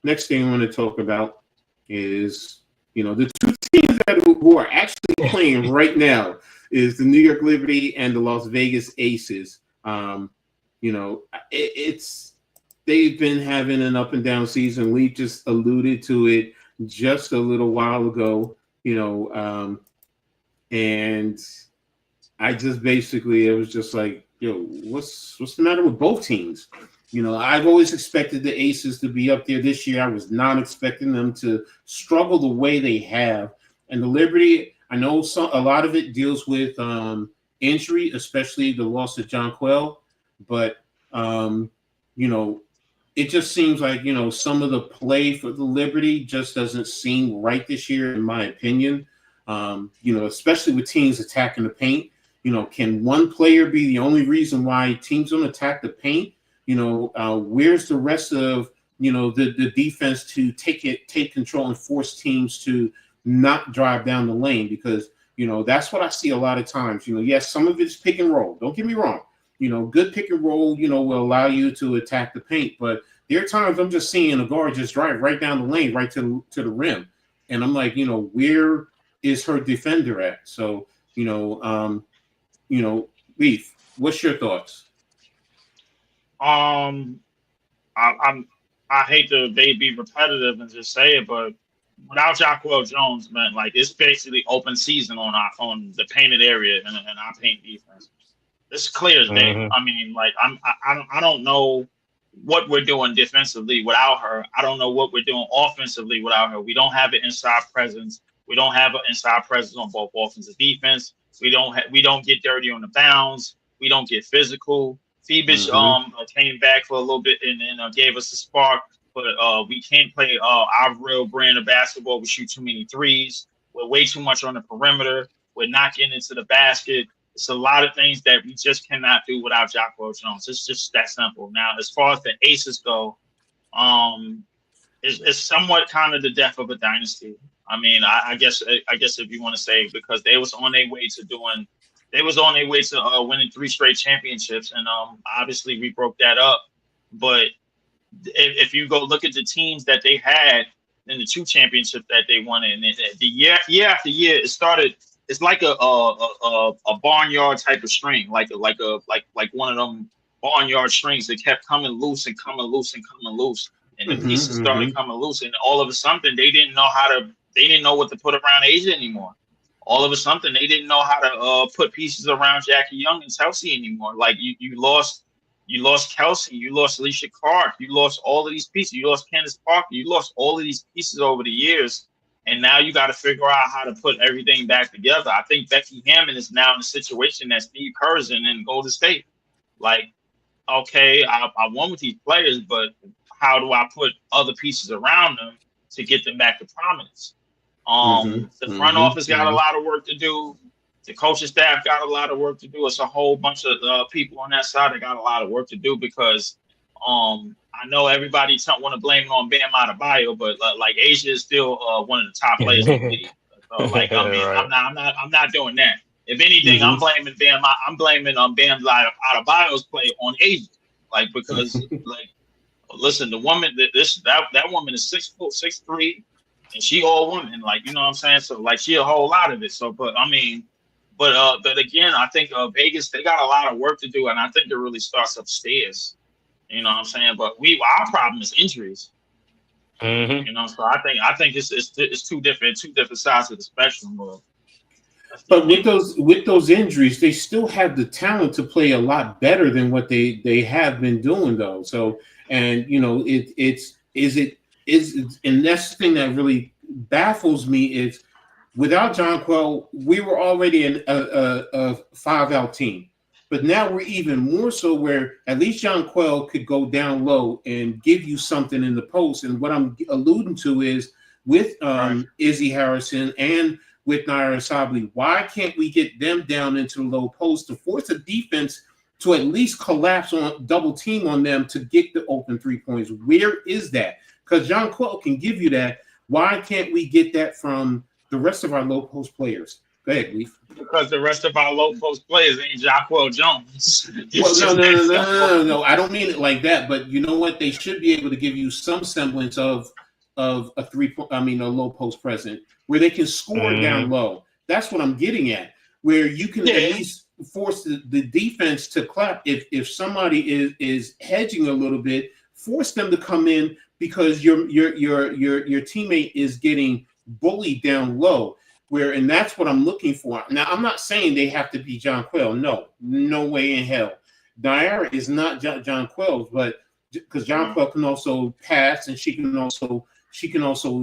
next thing I want to talk about is the two teams who are actually playing right now is the New York Liberty and the Las Vegas Aces. It's they've been having an up and down season. We just alluded to it just a little while ago. And I just basically, it was just like, what's the matter with both teams? I've always expected the Aces to be up there this year. I was not expecting them to struggle the way they have. And the Liberty, I know a lot of it deals with injury, especially the loss of John Quell. But, it just seems like, some of the play for the Liberty just doesn't seem right this year, in my opinion. Especially with teams attacking the paint. Can one player be the only reason why teams don't attack the paint? Where's the rest of the defense to take control and force teams to not drive down the lane? Because that's what I see a lot of times. Yes, some of it's pick and roll. Don't get me wrong. Good pick and roll will allow you to attack the paint, but there are times I'm just seeing a guard just drive right down the lane, right to the rim, and I'm like, where is her defender at? So Leaf, what's your thoughts?
I hate to be repetitive and just say it, but without Jacquel Jones, man, like it's basically open season on the painted area and our paint defense. It's clear as day. I mean, like I don't know what we're doing defensively without her. I don't know what we're doing offensively without her. We don't have an inside presence. We don't have an inside presence on both offense and defense. We don't get dirty on the bounds. We don't get physical. Phoebus came back for a little bit and gave us a spark, but we can't play our real brand of basketball. We shoot too many threes. We're way too much on the perimeter. We're not getting into the basket. It's a lot of things that we just cannot do without Jacquel Jones. It's just that simple. Now, as far as the Aces go, it's somewhat kind of the death of a dynasty. I mean, I guess if you want to say, because they was on their way to winning 3 straight championships, and obviously we broke that up. But if you go look at the teams that they had in the 2 championships that they won in, the year after year, it started. It's like a barnyard type of string, like one of them barnyard strings that kept coming loose and coming loose and coming loose, and the pieces started coming loose, and all of a sudden they didn't know what to put around Asia anymore. All of a sudden they didn't know how to put pieces around Jackie Young and Chelsea anymore. Like you lost Kelsey, you lost Alicia Clark, you lost all of these pieces, you lost Candace Parker, you lost all of these pieces over the years. And now you got to figure out how to put everything back together. I think Becky Hammond is now in a situation that Steve Kerr is in Golden State. Like, okay, I won with these players, but how do I put other pieces around them to get them back to prominence? The front office got a lot of work to do. The coaching staff got a lot of work to do. It's a whole bunch of people on that side that got a lot of work to do, because I know everybody want to blame it on Bam Adebayo, but like Asia is still one of the top players in the league. So like, I mean, right. I'm not doing that. If anything, I'm blaming Bam. I'm blaming Bam Adebayo's play on Asia, like, because like, listen, the woman that woman is 6'3", and she all woman, like, you know what I'm saying. So like, she a whole lot of it. So, but again, I think Vegas, they got a lot of work to do, and I think it really starts upstairs. You know what I'm saying? But our problem is injuries. You know, so I think it's two different sides of the spectrum.
But with those injuries, they still have the talent to play a lot better than what they have been doing, though. So, and you know, and that's the thing that really baffles me is, without Jonquel, we were already a 5-out team. But now we're even more so, where at least Jonquel could go down low and give you something in the post. And what I'm alluding to is, with Izzy Harrison and with Naira Sabli, why can't we get them down into the low post to force a defense to at least collapse on double team on them to get the open 3 points? Where is that? Because Jonquel can give you that. Why can't we get that from the rest of our low post players? Go ahead, Leaf.
Because the rest of our low post players ain't Jonquel Jones.
Well, no. I don't mean it like that. But you know what? They should be able to give you some semblance of a low post present where they can score down low. That's what I'm getting at. Where you can at least force the defense to clap. If somebody is hedging a little bit, force them to come in, because your teammate is getting bullied down low. And that's what I'm looking for. Now, I'm not saying they have to be Jonquel. No way in hell. Naira is not Jonquel, but because Jonquel can also pass, and she can also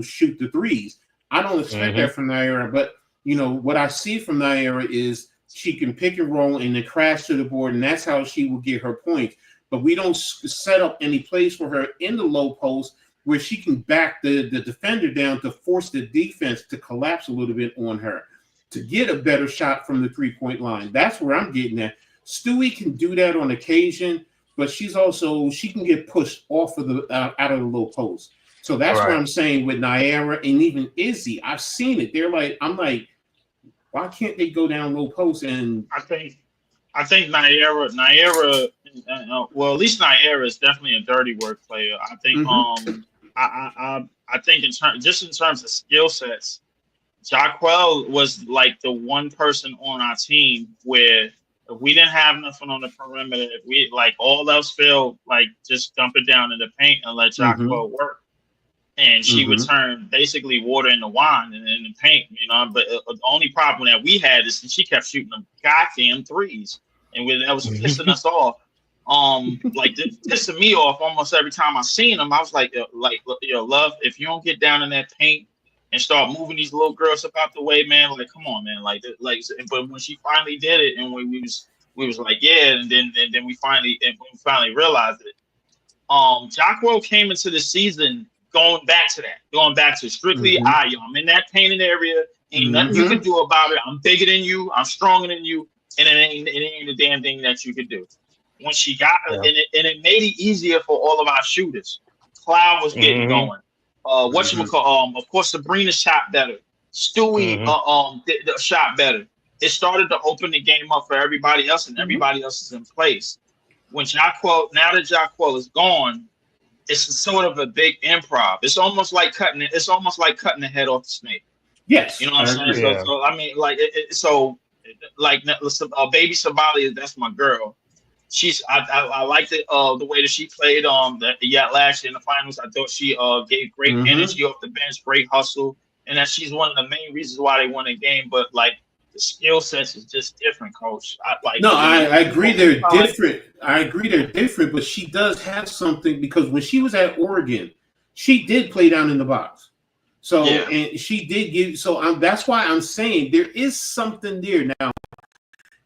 shoot the threes. I don't expect that from Naira, but you know what I see from Naira is she can pick and roll and then crash to the board, and that's how she will get her points. But we don't set up any place for her in the low post where she can back the defender down to force the defense to collapse a little bit on her to get a better shot from the 3-point line. That's where I'm getting at. Stewie can do that on occasion, but she can get pushed off of out of the low post. So that's what I'm saying with Naira and even Izzy. I've seen it. I'm like, why can't they go down low post? And I think
Naira, well, at least Naira is definitely a dirty work player. I think I think in terms of skill sets, Jonquel was like the one person on our team where, if we didn't have nothing on the perimeter, if we like all else failed, like just dump it down in the paint and let Jonquel work. And she would turn basically water into wine in the paint, you know. But the only problem that we had is that she kept shooting them goddamn threes, and that was pissing us off. Like pissing me off almost every time I seen them. I was like, love, if you don't get down in that paint and start moving these little girls up out the way, man, like, come on, man, like. But when she finally did it, and we was like, yeah, and then we finally realized it. Jonquel came into the season going back to strictly, I'm in that painted area. Ain't nothing you can do about it. I'm bigger than you. I'm stronger than you, and it ain't a damn thing that you could do. When she got it, and it made it easier for all of our shooters. Cloud was getting going. Of course, Sabrina shot better. Stewie shot better. It started to open the game up for everybody else, and everybody else is in place. Now that Jacquel is gone, it's sort of a big improv. It's almost like cutting the head off the snake.
Yes,
you know what I'm saying. So I mean, like, Baby Sabali, that's my girl. I liked it the way that she played last year in the finals. I thought she gave great energy off the bench, great hustle, and that she's one of the main reasons why they won the game. But like, the skill sets is just different, Coach.
I agree they're different. I agree they're different, but she does have something, because when she was at Oregon, she did play down in the box. So and she did give. So that's why I'm saying there is something there. Now,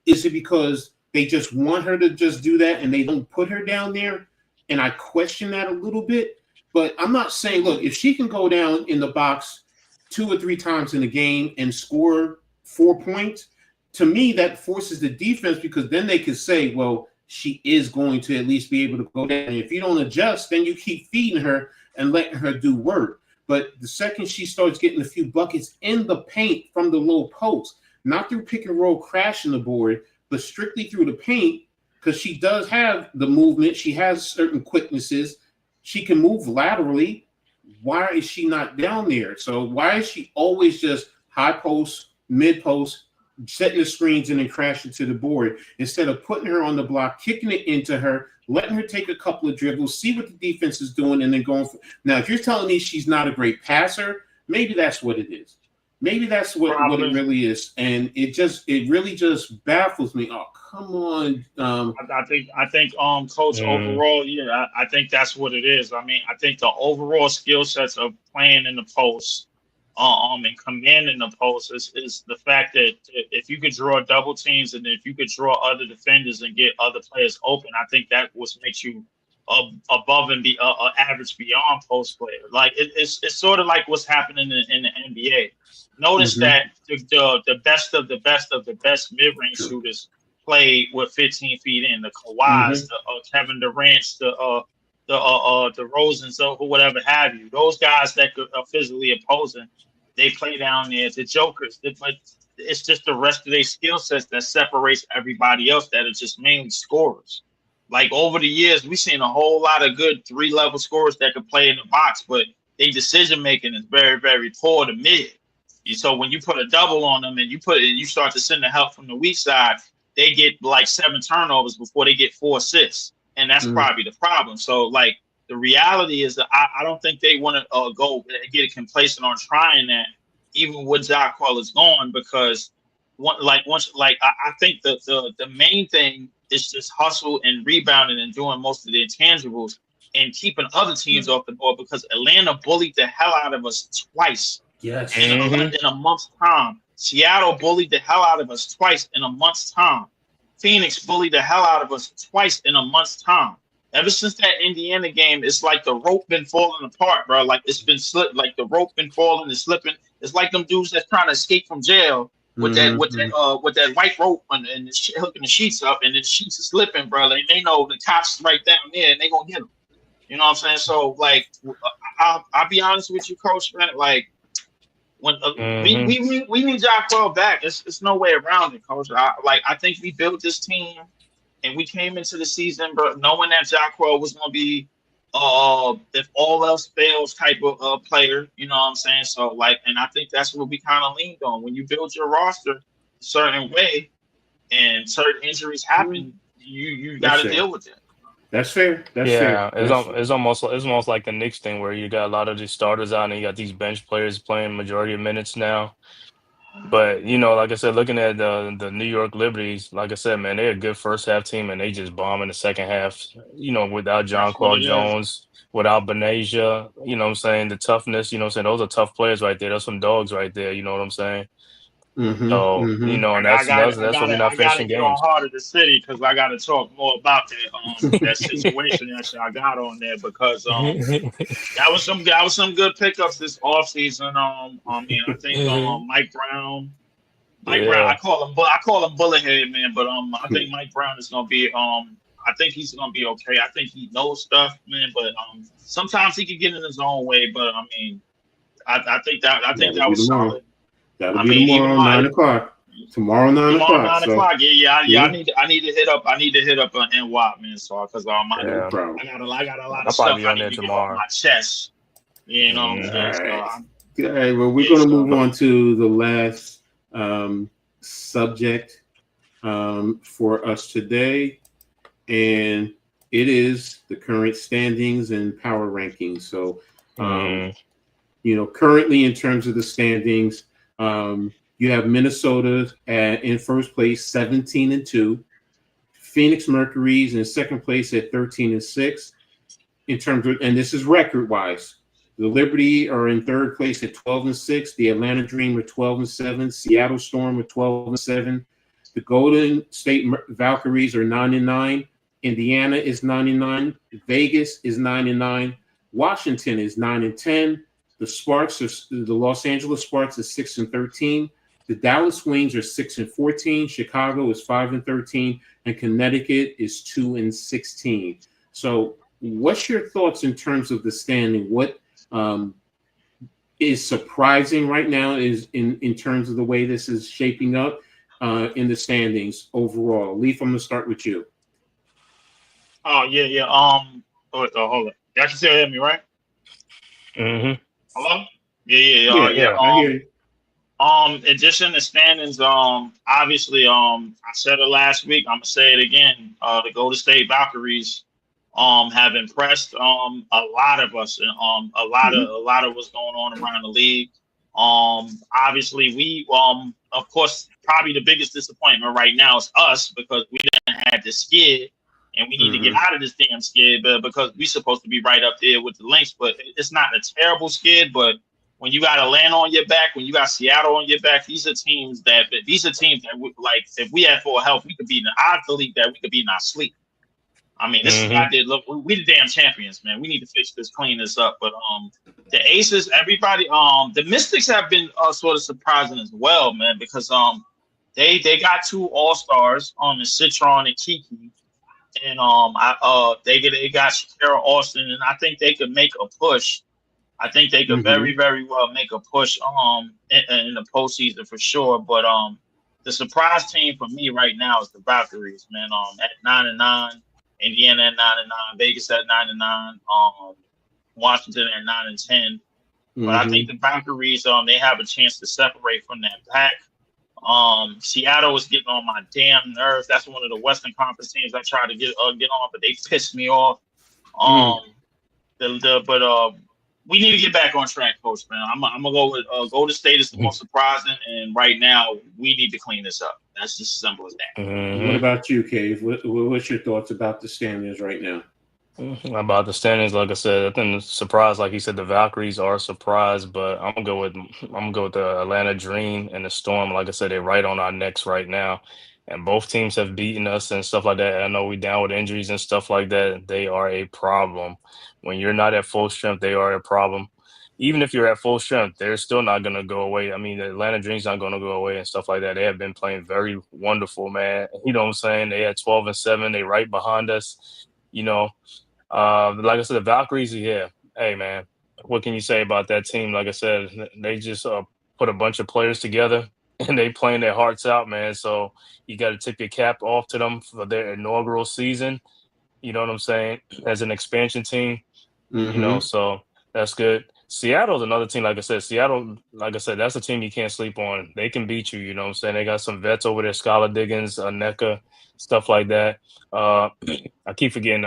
is it because they just want her to just do that and they don't put her down there? And I question that a little bit. But I'm not saying, look, if she can go down in the box 2 or 3 times in a game and score 4 points, to me, that forces the defense, because then they can say, well, she is going to at least be able to go down. And if you don't adjust, then you keep feeding her and letting her do work. But the second she starts getting a few buckets in the paint from the low post, not through pick and roll crashing the board, but strictly through the paint, because she does have the movement. She has certain quicknesses. She can move laterally. Why is she not down there? So why is she always just high post, mid post, setting the screens and then crashing to the board, instead of putting her on the block, kicking it into her, letting her take a couple of dribbles, see what the defense is doing, and then going for. Now, if you're telling me she's not a great passer, maybe that's what it is. Maybe that's what it really is, and it really just baffles me. Oh, come on!
I think, Coach, overall, I think that's what it is. I mean, I think the overall skill sets of playing in the post, and commanding the post is the fact that if you could draw double teams and if you could draw other defenders and get other players open, I think that what makes you above and average beyond post player. Like it's sort of like what's happening in the NBA. Notice that the best of the best mid-range shooters play with 15 feet in. The Kawhis, the Kevin Durant's, the Rosens, or whatever have you. Those guys that are physically opposing, they play down there. The Jokers, but it's just the rest of their skill sets that separates everybody else that are just mainly scorers. Like over the years, we've seen a whole lot of good 3-level scorers that can play in the box, but their decision making is very, very poor to mid. So when you put a double on them and you start to send the help from the weak side, they get like 7 turnovers before they get 4 assists, and that's probably the problem. So like the reality is that I don't think they want to go get complacent on trying that, even when Jacquel is gone, because I think the main thing is just hustle and rebounding and doing most of the intangibles and keeping other teams off the board, because Atlanta bullied the hell out of us twice.
Yes.
In a month's time. Seattle bullied the hell out of us twice in a month's time. Phoenix bullied the hell out of us twice in a month's time. Ever since that Indiana game, it's like the rope been falling apart, bro. Like it's been slipped, like the rope been falling and slipping. It's like them dudes that's trying to escape from jail with that white rope and hooking the sheets up, and then the sheets are slipping, bro. Like, they know the cops right down there and they gonna get them. You know what I'm saying? So like, I'll be honest with you, Coach, man. Like, when we need Jacquel back. It's no way around it, Coach. I think we built this team and we came into the season, but knowing that Jacquel was gonna be if all else fails type of player, you know what I'm saying? So like, and I think that's what we kind of leaned on. When you build your roster a certain way and certain injuries happen, you got to deal with it.
That's fair. That's fair.
It's almost like the Knicks thing, where you got a lot of these starters out and you got these bench players playing majority of minutes now. But like I said, looking at the New York Liberties, like I said, man, they're a good first half team and they just bomb in the second half. Without Jonquel Jones, without Benasia, you know what I'm saying, the toughness, you know what I'm saying, those are tough players right there. Those some dogs right there. You know what I'm saying? And that's what we're not finishing games.
On Heart of the City, because I got to talk more about that situation that I got on there, because that was some good pickups this offseason. I think Mike Brown. I call him Bullethead, man, but I think Mike Brown is gonna be I I think he's gonna be okay. I think he knows stuff, man. But sometimes he can get in his own way. But I mean, I think that was solid.
That'll be tomorrow, 9 o'clock. Tomorrow, 9 o'clock.
Yeah. I need to hit up Wnba, man. So because I got a lot of stuff I need to get off my chest. You know what I'm saying?
All right. Well, we're going to move on to the last subject for us today, and it is the current standings and power rankings. So, currently in terms of the standings, you have Minnesota in first place, 17-2. Phoenix Mercury's in second place at 13-6. In terms of, and this is record-wise, the Liberty are in third place at 12-6. The Atlanta Dream are 12-7. Seattle Storm are 12-7. The Golden State Valkyries are 9-9. Indiana is 9-9. Vegas is 9-9. Washington is 9-10. The Los Angeles Sparks is 6-13. The Dallas Wings are 6-14. Chicago is 5-13, and Connecticut is 2-16. So, what's your thoughts in terms of the standing? What is surprising right now is in terms of the way this is shaping up in the standings overall. Leaf, I'm going to start with you.
Oh yeah. Hold on. Y'all can still hear me, right?
Mm-hmm.
Hello? Yeah.
I hear you.
Just in the standings, obviously, I said it last week. I'm gonna say it again. The Golden State Valkyries, have impressed a lot of us, and a lot of what's going on around the league. Obviously, we of course, probably the biggest disappointment right now is us because we didn't have the skid, and we need to get out of this damn skid, but because we're supposed to be right up there with the Lynx. But it's not a terrible skid, but when you got Atlanta on your back, when you got Seattle on your back, these are teams that we, like, if we had full health, we could be I believe that we could be in our sleep. I mean, this is what I did. Look, we the damn champions, man. We need to fix this, clean this up. But the Aces, everybody, the Mystics have been sort of surprising as well, man, because they got 2 All-Stars on the Citron and Kiki, and they got Shakira Austin, and I think they could make a push. I think they could very, very well make a push in the postseason for sure. But the surprise team for me right now is the Valkyries, man. At 9-9, Indiana at 9-9, Vegas at 9-9, Washington at 9-10. But I think the Valkyries, they have a chance to separate from that pack. Seattle is getting on my damn nerves. That's one of the Western Conference teams I tried to get on, but they pissed me off. We need to get back on track, Coach, man. I'm gonna go with Golden State is the most surprising, and right now we need to clean this up. That's just as simple as that.
What about you, Cave? What's your thoughts about the standings right now?
About the standings, like I said, I think the surprise, like you said, the Valkyries are surprised, but I'm gonna go with the Atlanta Dream and the Storm. Like I said, they're right on our necks right now, and both teams have beaten us and stuff like that. I know we down with injuries and stuff like that. They are a problem. When you're not at full strength, they are a problem. Even if you're at full strength, they're still not going to go away. I mean, the Atlanta Dream's not going to go away and stuff like that. They have been playing very wonderful, man. You know what I'm saying? They had 12-7. They right behind us. Like I said, the Valkyries, yeah. Hey, man, what can you say about that team? Like I said, they just put a bunch of players together, and they playing their hearts out, man. So you got to tip your cap off to them for their inaugural season. You know what I'm saying? As an expansion team. So that's good. Seattle's another team, like I said. Seattle, like I said, that's a team you can't sleep on. They can beat you, you know what I'm saying? They got some vets over there, Skylar Diggins, NECA, stuff like that. I keep forgetting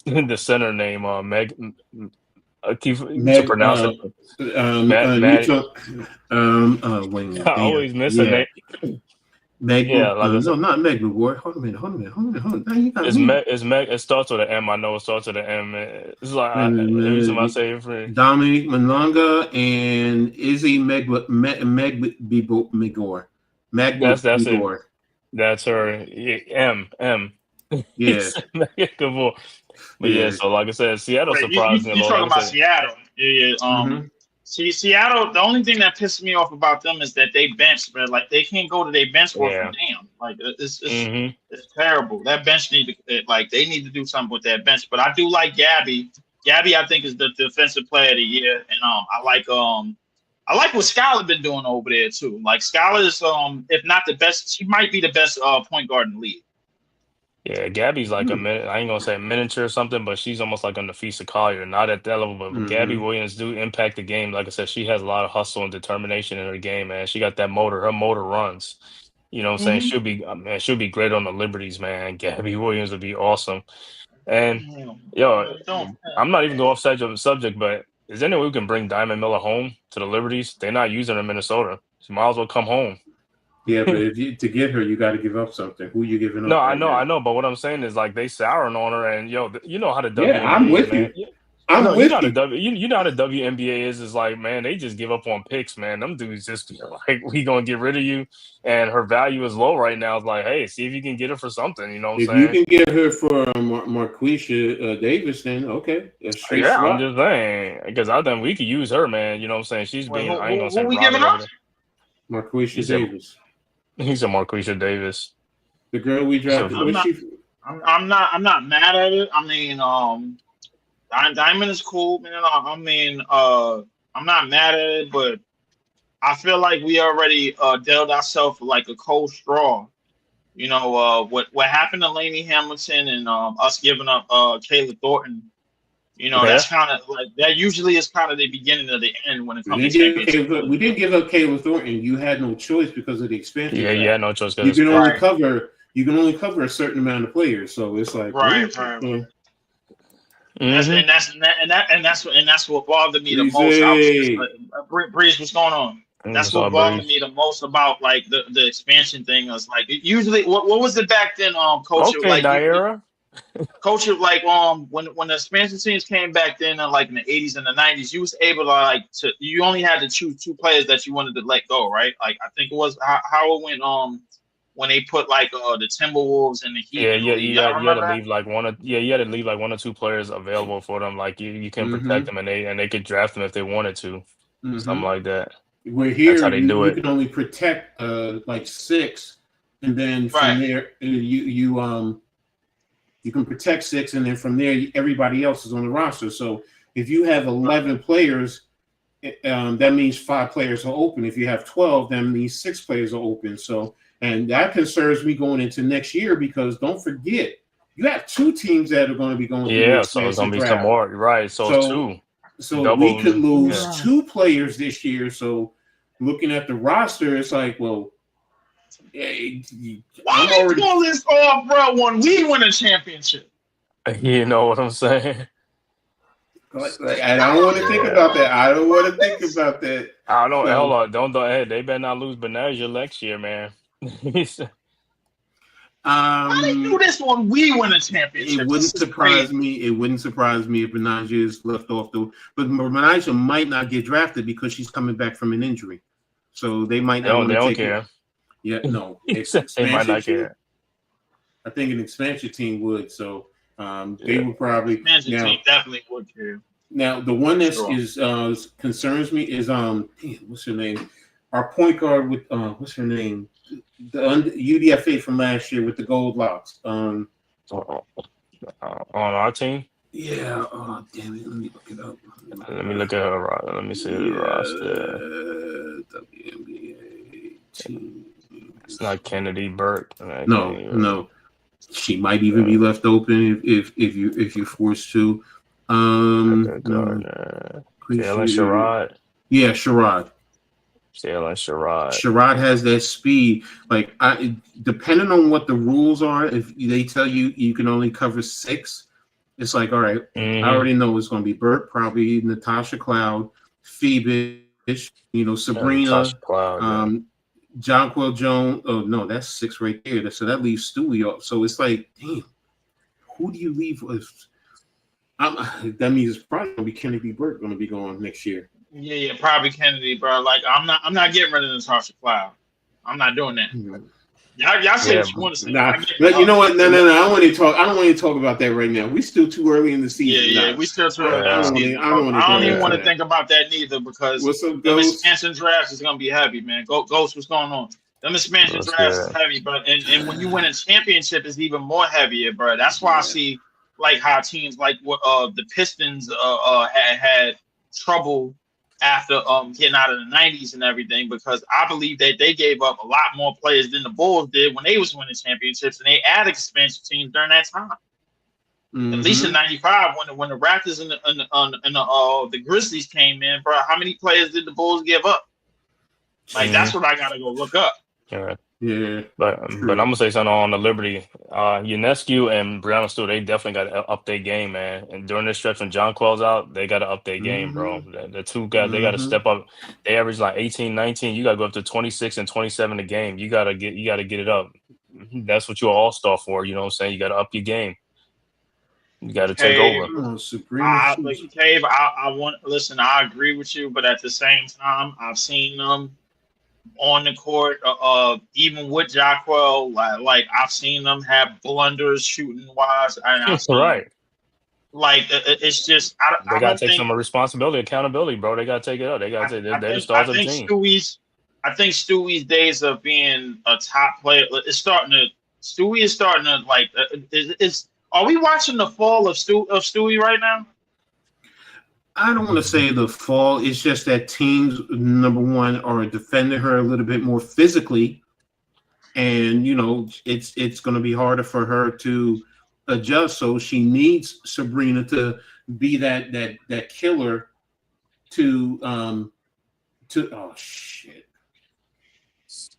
the center name, Meg. I keep to pronounce it. I always miss her name.
Meg, not Meg McGuire. Hold on a minute.
It's Meg. It starts with an M. I know it starts with an M. It's like every time I say it, friend.
Dominique Malonga and Izzy Meg McGuire.
That's it. That's her. M.
Yeah.
But yeah, so like I said, Seattle surprised me.
You're talking about Seattle. Yeah. See, Seattle, the only thing that pisses me off about them is that they bench, but like they can't go to their bench worth a damn. Like it's terrible. That bench they need to do something with that bench. But I do like Gabby. Gabby, I think, is the defensive player of the year, and I like what Skylar been doing over there too. Like Skylar is if not the best, she might be the best point guard in the league.
Yeah, Gabby's like I ain't gonna say a miniature or something, but she's almost like a Nafisa Collier, not at that level, but Gabby Williams do impact the game. Like I said, she has a lot of hustle and determination in her game, man. She got that motor. Her motor runs. You know what I'm saying? She'll be great on the Liberties, man. Gabby Williams would be awesome. And I'm not even going off subject, but is there any way we can bring Diamond Miller home to the Liberties? They're not using her in Minnesota. She might as well come home.
Yeah, but to get her, you got to give up something. Who you giving up?
No, I know. But what I'm saying is, like, they souring on her, and you know how the WNBA.
Yeah, I'm with
man.
you.
You know how the WNBA is like, man, they just give up on picks, man. Them dudes just like, we gonna get rid of you, and her value is low right now. It's like, hey, see if you can get her for something. You know what I'm saying?
If you can get her for Marquisha Davis, then okay, that's straight.
Yeah, I'm just saying because I think we could use her, man. You know what I'm saying? She's being. I ain't gonna say.
Who we giving up?
Marquisha Davis.
He's a Marquisha Davis.
The girl we drafted.
I'm not mad at it. I mean, Diamond is cool, man. I mean, I'm not mad at it, but I feel like we already dealt ourselves like a cold straw. You know, what happened to Lainey Hamilton and us giving up Kayla Thornton. You know, that's kind of like that. Usually, is kind of the beginning of the end when it comes to championship.
We did give up Kayla Thornton. You had no choice because of the expansion.
Yeah, you had no choice.
You can only cover. You can only cover a certain amount of players. So it's like
right. And that's what bothered me the most. Breeze, what's going on? That's what bothered me the most about like the expansion thing. Was like usually what was it back then? Coach,
okay,
like
Diara.
Coach, like when the expansion teams came back then, like in the 80s and the 90s, you was able to you only had to choose two players that you wanted to let go, right? Like I think it was how it went when they put like the Timberwolves and the Heat.
Yeah, you had to leave like you had to leave like 1 or 2 players available for them. Like you can protect them and they could draft them if they wanted to, something like that.
We're here.
That's how they do it.
You can only protect like 6, and then from there you can protect 6, and then from there everybody else is on the roster. So if you have 11 players, that means 5 players are open. If you have 12, that means 6 players are open. So. And that concerns me going into next year because don't forget, you have 2 teams that are going to be going.
Yeah, so it's going to be some more, right? So 2.
So we could lose 2 players this year. So looking at the roster, it's like, well,
why they pull this off, bro? When we win a championship,
you know what I'm saying?
Like, I don't want to think about that. I don't want to think about that.
I don't. Hold on, don't. Hey, they better not lose Benasia next year, man.
Why they do this when we win a championship?
It wouldn't surprise me. It wouldn't surprise me if Benasia is left off but Benasia might not get drafted because she's coming back from an injury, so they might not.
They don't care.
Yeah, no,
they might not care.
I think an expansion team would. So they would probably.
Expansion team definitely would care.
Now the one that is concerns me is what's her name? Our point guard with what's her name? The UDFA from last year with the gold locks. On
our team?
Yeah. Oh, damn it. Let me look it up.
Let me look at her roster. Let me see the roster.
WNBA team.
It's not Kennedy Burke.
No. She might even be left open if you're forced to.
Jalen Sherrod.
Yeah, Sherrod. Sherrod has that speed. Like, depending on what the rules are, if they tell you can only cover 6, it's like, all right, I already know it's going to be Burke, probably Natasha Cloud, Phoebe, Sabrina, Jonquil Jones. Oh no, that's 6 right there. So that leaves Stewie up. So it's like, damn, who do you leave with? That means it's probably going to be Kennedy Burke going to be going next year.
Yeah, probably Kennedy, bro. Like I'm not getting rid of Natasha Cloud. I'm not doing that. Y'all say what you want to say.
But you know what? No. I don't want to talk about that right now. We still too early in the season.
Yeah, we still too early in the season. I don't even want to think about that neither because the expansion draft is gonna be heavy, man. Ghost, what's going on? Them expansion drafts is heavy, but and when you win a championship, it's even more heavier, bro. That's why I see like how teams like the Pistons had trouble after getting out of the 90s and everything, because I believe that they gave up a lot more players than the Bulls did when they was winning championships, and they added expansion teams during that time. At least in '95, when the Raptors and the Grizzlies came in, bro, how many players did the Bulls give up? Like that's what I gotta go look up.
Yeah,
but I'm gonna say something on the Liberty. Ionescu and Brianna Stewart, they definitely got to up their game, man. And during this stretch when John Quell's out, they got to up their game, bro. The two guys, they got to step up. They average like 18, 19. You got to go up to 26 and 27 a game. You gotta get it up. That's what you're an all-star for. You know what I'm saying? You got to up your game. You got to take over.
Cave, listen. I agree with you, but at the same time, I've seen them on the court, even with Jacquel, like I've seen them have blunders shooting wise.
That's right.
Like it's just
they gotta take some responsibility, accountability, bro. They gotta take it up. They gotta take. They're the stars of the team.
I think Stewie's days of being a top player is starting to. Stewie is starting to like. Are we watching the fall of Stewie right now?
I don't want to say the fall. It's just that teams, number one, are defending her a little bit more physically, and it's going to be harder for her to adjust. So she needs Sabrina to be that killer. Oh shit!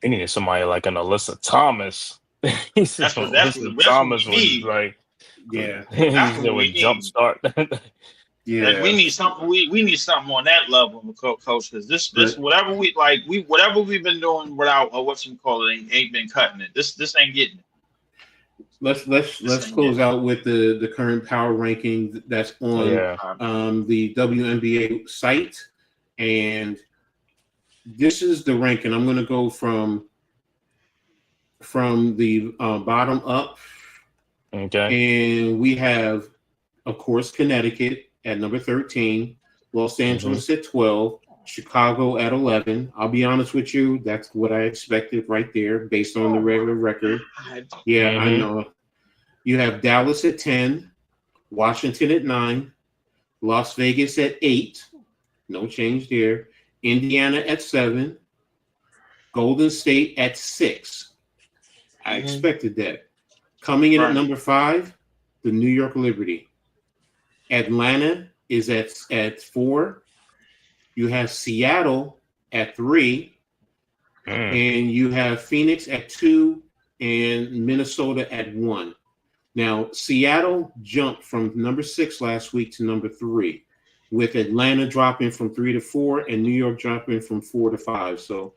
They needed somebody like an Alyssa Thomas.
That's what Thomas was like.
Yeah,
that's
what we jump start.
Yeah, like we need something. We need something on that level, coach. Because this whatever we've been doing without ain't been cutting it. This ain't getting it.
Let's close out with the current power ranking that's on the WNBA site, and this is the ranking. I'm going to go from the bottom up.
Okay.
And we have, of course, Connecticut at number 13, Los Angeles at 12, Chicago at 11. I'll be honest with you, that's what I expected right there based on the regular record. Yeah, I know. You have Dallas at 10, Washington at 9, Las Vegas at 8, no change there, Indiana at 7, Golden State at 6. I expected that. Coming in at number 5, the New York Liberty. Atlanta is at 4. You have Seattle at 3. And you have Phoenix at 2 and Minnesota at 1. Now, Seattle jumped from number 6 last week to number 3, with Atlanta dropping from 3 to 4 and New York dropping from 4 to 5. So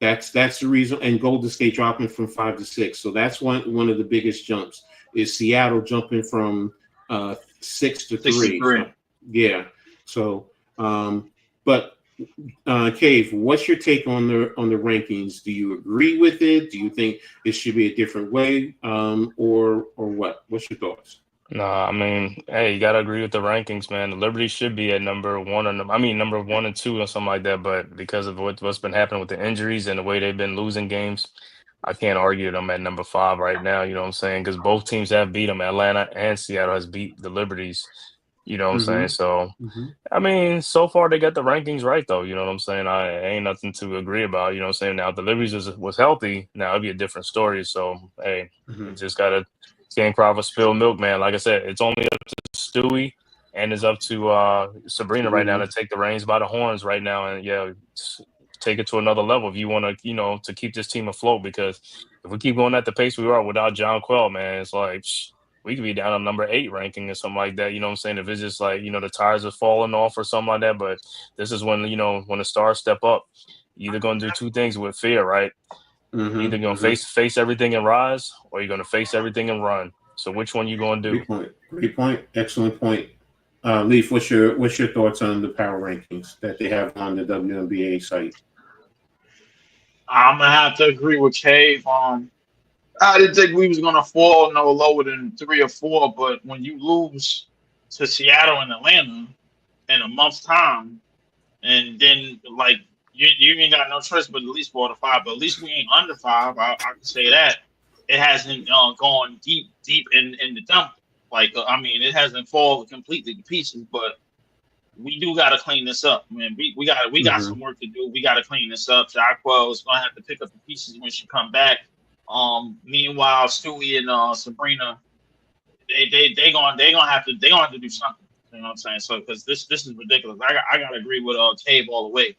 that's the reason, and Golden State dropping from 5 to 6. So that's one of the biggest jumps is Seattle jumping from 6 to 3. So, yeah. So, but Cave, what's your take on the rankings? Do you agree with it? Do you think it should be a different way, or what? What's your thoughts?
No, I mean, hey, you gotta agree with the rankings, man. The Liberty should be at number 1 number 1 and 2 or something like that. But because of what's been happening with the injuries and the way they've been losing games, I can't argue them at number 5 right now. You know what I'm saying? Because both teams have beat them. Atlanta and Seattle has beat the Liberties. You know what I'm saying? So, I mean, so far they got the rankings right, though. You know what I'm saying? I ain't nothing to agree about. You know what I'm saying? Now, if the Liberties was healthy, now it'd be a different story. So, hey, just gotta. Can't cry for spilled milk, man. Like I said, it's only up to Stewie and it's up to Sabrina right now to take the reins by the horns right now and take it to another level if you want to, to keep this team afloat. Because if we keep going at the pace we are without John Quell, man, it's like we could be down on number 8 ranking or something like that. You know what I'm saying? If it's just like the tires are falling off or something like that. But this is when when the stars step up, you're either gonna do 2 things with fear, right? Either gonna face everything and rise, or you're gonna face everything and run. So which one you gonna do?
Great point. Excellent point. Leaf, what's your thoughts on the power rankings that they have on the WNBA site?
I'm gonna have to agree with Cave. I didn't think we was gonna fall no lower than 3 or 4, but when you lose to Seattle and Atlanta in a month's time, and then like you ain't got no choice but at least 4 to 5. But at least we ain't under 5. I can say that. It hasn't gone deep in the dump. Like I mean, it hasn't fallen completely to pieces. But we do got to clean this up, man. We got some work to do. We got to clean this up. Jacquel is gonna have to pick up the pieces when she come back. Meanwhile, Stewie and Sabrina, they gonna have to do something. You know what I'm saying? So because this is ridiculous. I gotta agree with Cave all the way.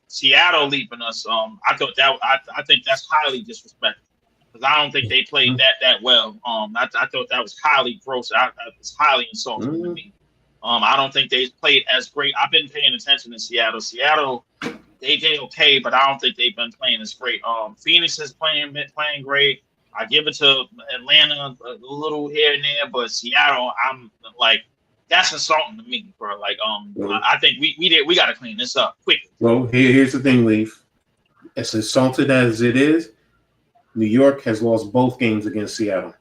Seattle leaping us. I think that's highly disrespectful because I don't think they played that well. I thought that was highly gross. That was highly insulting to me. I don't think they played as great. I've been paying attention to Seattle. Seattle, they okay, but I don't think they've been playing as great. Phoenix is playing great. I give it to Atlanta a little here and there, but Seattle, I'm like, that's insulting to me, bro. Like, I think we got to clean this up quickly.
Well, here's the thing, Leaf. As insulted as it is, New York has lost both games against Seattle.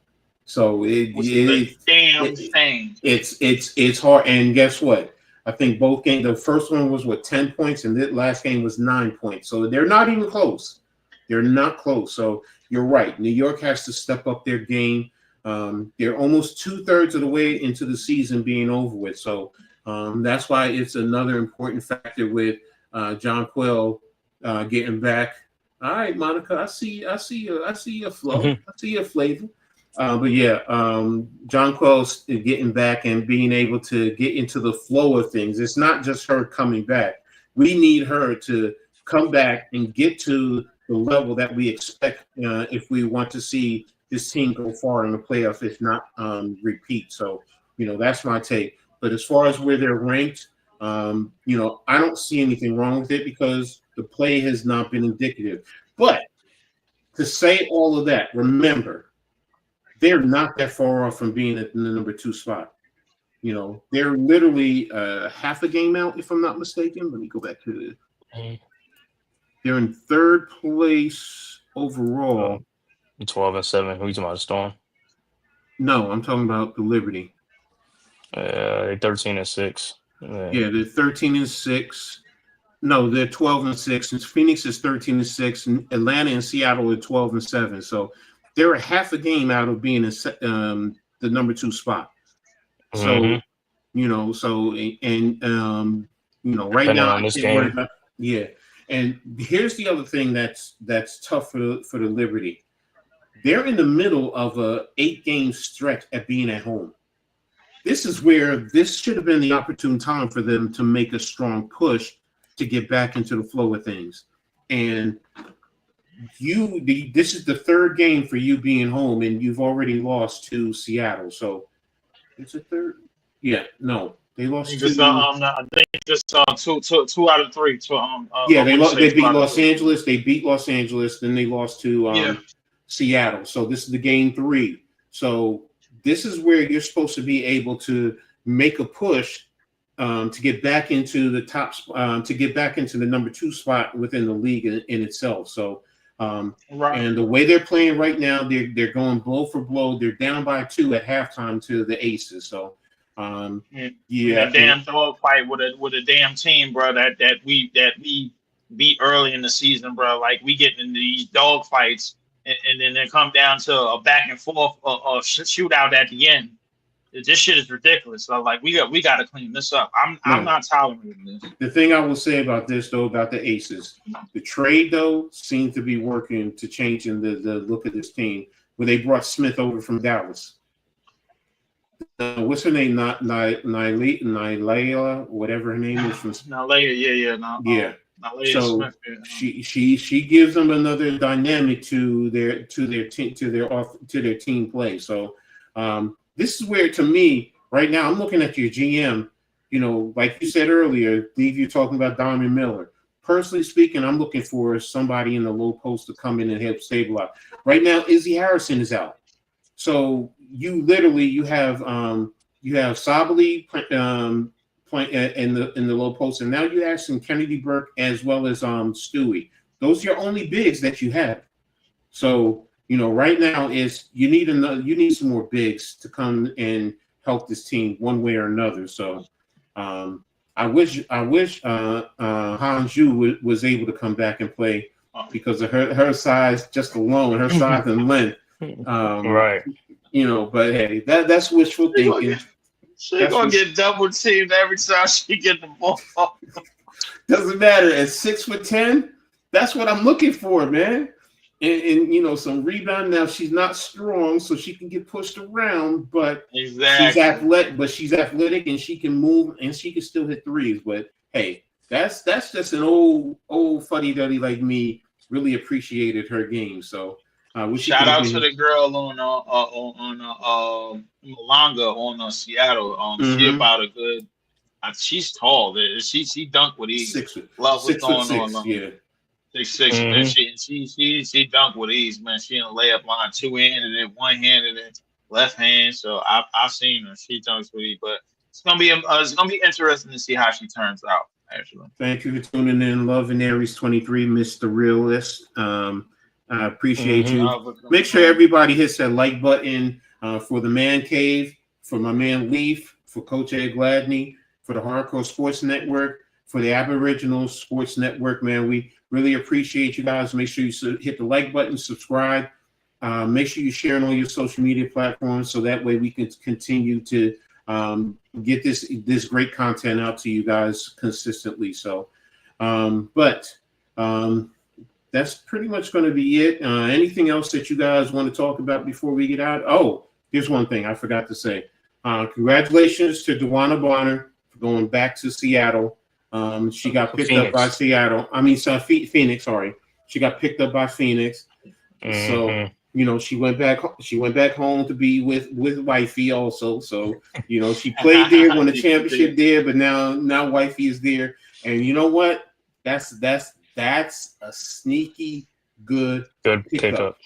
So it's hard. And guess what? I think both games. The first one was 10 points, and the last game was 9 points. So they're not even close. They're not close. So you're right. New York has to step up their game. They're almost 2/3 of the way into the season being over with. So that's why it's another important factor with Jonquel getting back. All right, Monica, I see your flow. I see your flavor. But yeah, Jonquel's getting back and being able to get into the flow of things. It's not just her coming back. We need her to come back and get to the level that we expect if we want to see this team go far in the playoffs, if not repeat. So, that's my take. But as far as where they're ranked, I don't see anything wrong with it because the play has not been indicative. But to say all of that, remember, they're not that far off from being at the number 2 spot. They're literally half a game out, if I'm not mistaken. Let me go back to it. They're in 3rd place overall.
12-7. Who are you talking about, Storm?
No, I'm talking about the Liberty.
They're 13-6.
Yeah, they're 13-6. No, they're 12-6. And Phoenix is 13-6. And Atlanta and Seattle are 12-7. So they're a half a game out of being in the number 2 spot. So, right now,
on this game.
Yeah. And here's the other thing that's tough for the Liberty. They're in the middle of a 8-game stretch at being at home. This is where this should have been the opportune time for them to make a strong push to get back into the flow of things. And this is the 3rd game for you being home, and you've already lost to Seattle. So it's a 3rd. Yeah, no, they lost.
I think just 2 out of 3.
They beat Los Angeles. They beat Los Angeles. Then they lost to Seattle. So this is the game 3. So this is where you're supposed to be able to make a push to get back into the top, to get back into the number 2 spot within the league in itself. So, and the way they're playing right now, they're going blow for blow. They're down by 2 at halftime to the Aces. So, a
damn dog fight with a damn team, bro. That we beat early in the season, bro. Like we get into these dog fights. And then they come down to a back and forth shootout at the end. This shit is ridiculous. So like we got to clean this up. I'm not tolerating this.
The thing I will say about this though, about the Aces, the trade though seems to be working to changing the look of this team. Where they brought Smith over from Dallas. What's her name? Not Nyla, whatever her name is from.
Nyla,
yeah. So she gives them another dynamic to their team play. So this is where, to me, right now, I'm looking at your GM. Like you said earlier, Steve, you're talking about Diamond Miller. Personally speaking, I'm looking for somebody in the low post to come in and help stabilize. Right now, Izzy Harrison is out, so you have Sabali playing in the low post, and now you have some Kennedy Burke as well as Stewie. Those are your only bigs that you have. So right now is you need some more bigs to come and help this team one way or another. So I I wish Hanju was able to come back and play because of her size just alone, her size and length.
Right.
You know, but hey, that's wishful thinking.
She's gonna get double teamed every time she get the ball.
Doesn't matter. At 6'10", that's what I'm looking for, man. And you know, some rebound. Now she's not strong, so she can get pushed around, but she's athletic. But she's athletic, and she can move, and she can still hit threes. But hey, that's just an old fuddy duddy like me. Really appreciated her game. So
shout out to the girl on Malanga on Seattle. She about a good. She's tall. She dunked with ease. Love what's going on. Yeah. 6'6", man. She dunked with ease, man. She in the layup line, two-handed it, one-handed it, left hand. So I've seen her. She dunks with ease, but it's gonna be interesting to see how she turns out. Actually,
thank you for tuning in, Love and Aries 23, Mr. Realist. I appreciate you. Make sure everybody hits that like button for the Man Cave, for my man Leaf, for Coach Ed Gladney, for the Hardcore Sports Network, for the Aboriginal Sports Network. Man, we really appreciate you guys. Make sure you hit the like button, subscribe. Make sure you share on all your social media platforms so that way we can continue to get this great content out to you guys consistently. So, that's pretty much going to be it. Anything else that you guys want to talk about before we get out? Oh, here's one thing I forgot to say. Congratulations to Wnba Bonner for going back to Seattle. She got picked up by Phoenix. Sorry, she got picked up by Phoenix. So you know she went back home to be with wifey also. So you know she played there, won the championship there, but now wifey is there. And you know what? That's a sneaky good pickup.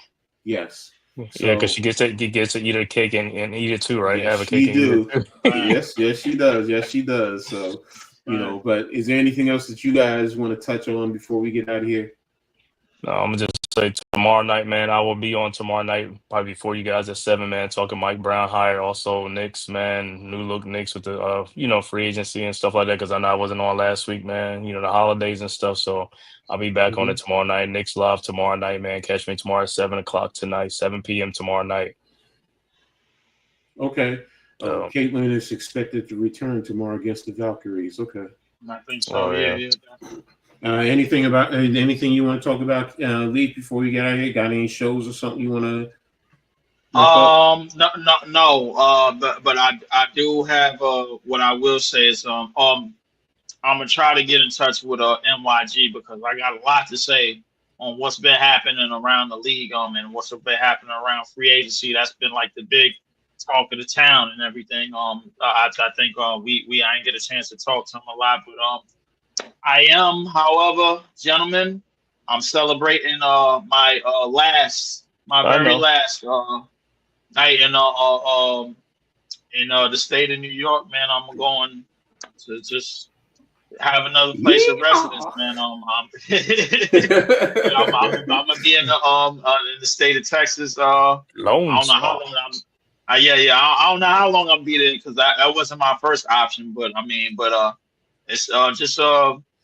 Yes. So,
yeah, because she gets to eat her cake and eat it too, right?
Yes,
have a cake.
She do. Yes, she does. Yes, she does. So. You know, but is there anything else that you guys want to touch on before we get out of here?
No, I'm gonna just say tomorrow night, man. I will be on tomorrow night, probably before you guys at 7, man. Talking Mike Brown hire, also Knicks, man. New look Knicks with the free agency and stuff like that. Because I know I wasn't on last week, man. You know, the holidays and stuff. So I'll be back on it tomorrow night. Knicks live tomorrow night, man. Catch me tomorrow at 7:00 tonight, 7 p.m. tomorrow night.
Okay. Caitlin is expected to return tomorrow against the Valkyries. Okay.
I think so. Yeah.
Anything you want to talk about, Lee, before we get out of here? Got any shows or something you want to?
No. But I do have what I will say is I'm gonna try to get in touch with NYG because I got a lot to say on what's been happening around the league and what's been happening around free agency. That's been like the big talk of the town and everything. I think we I didn't get a chance to talk to him a lot, but I am, however, gentlemen, I'm celebrating my very last night in the state of New York, man. I'm going to just have another place of residence, man. I'm gonna be in the state of Texas. I don't know how long I don't know how long I'll be there because that wasn't my first option. But it's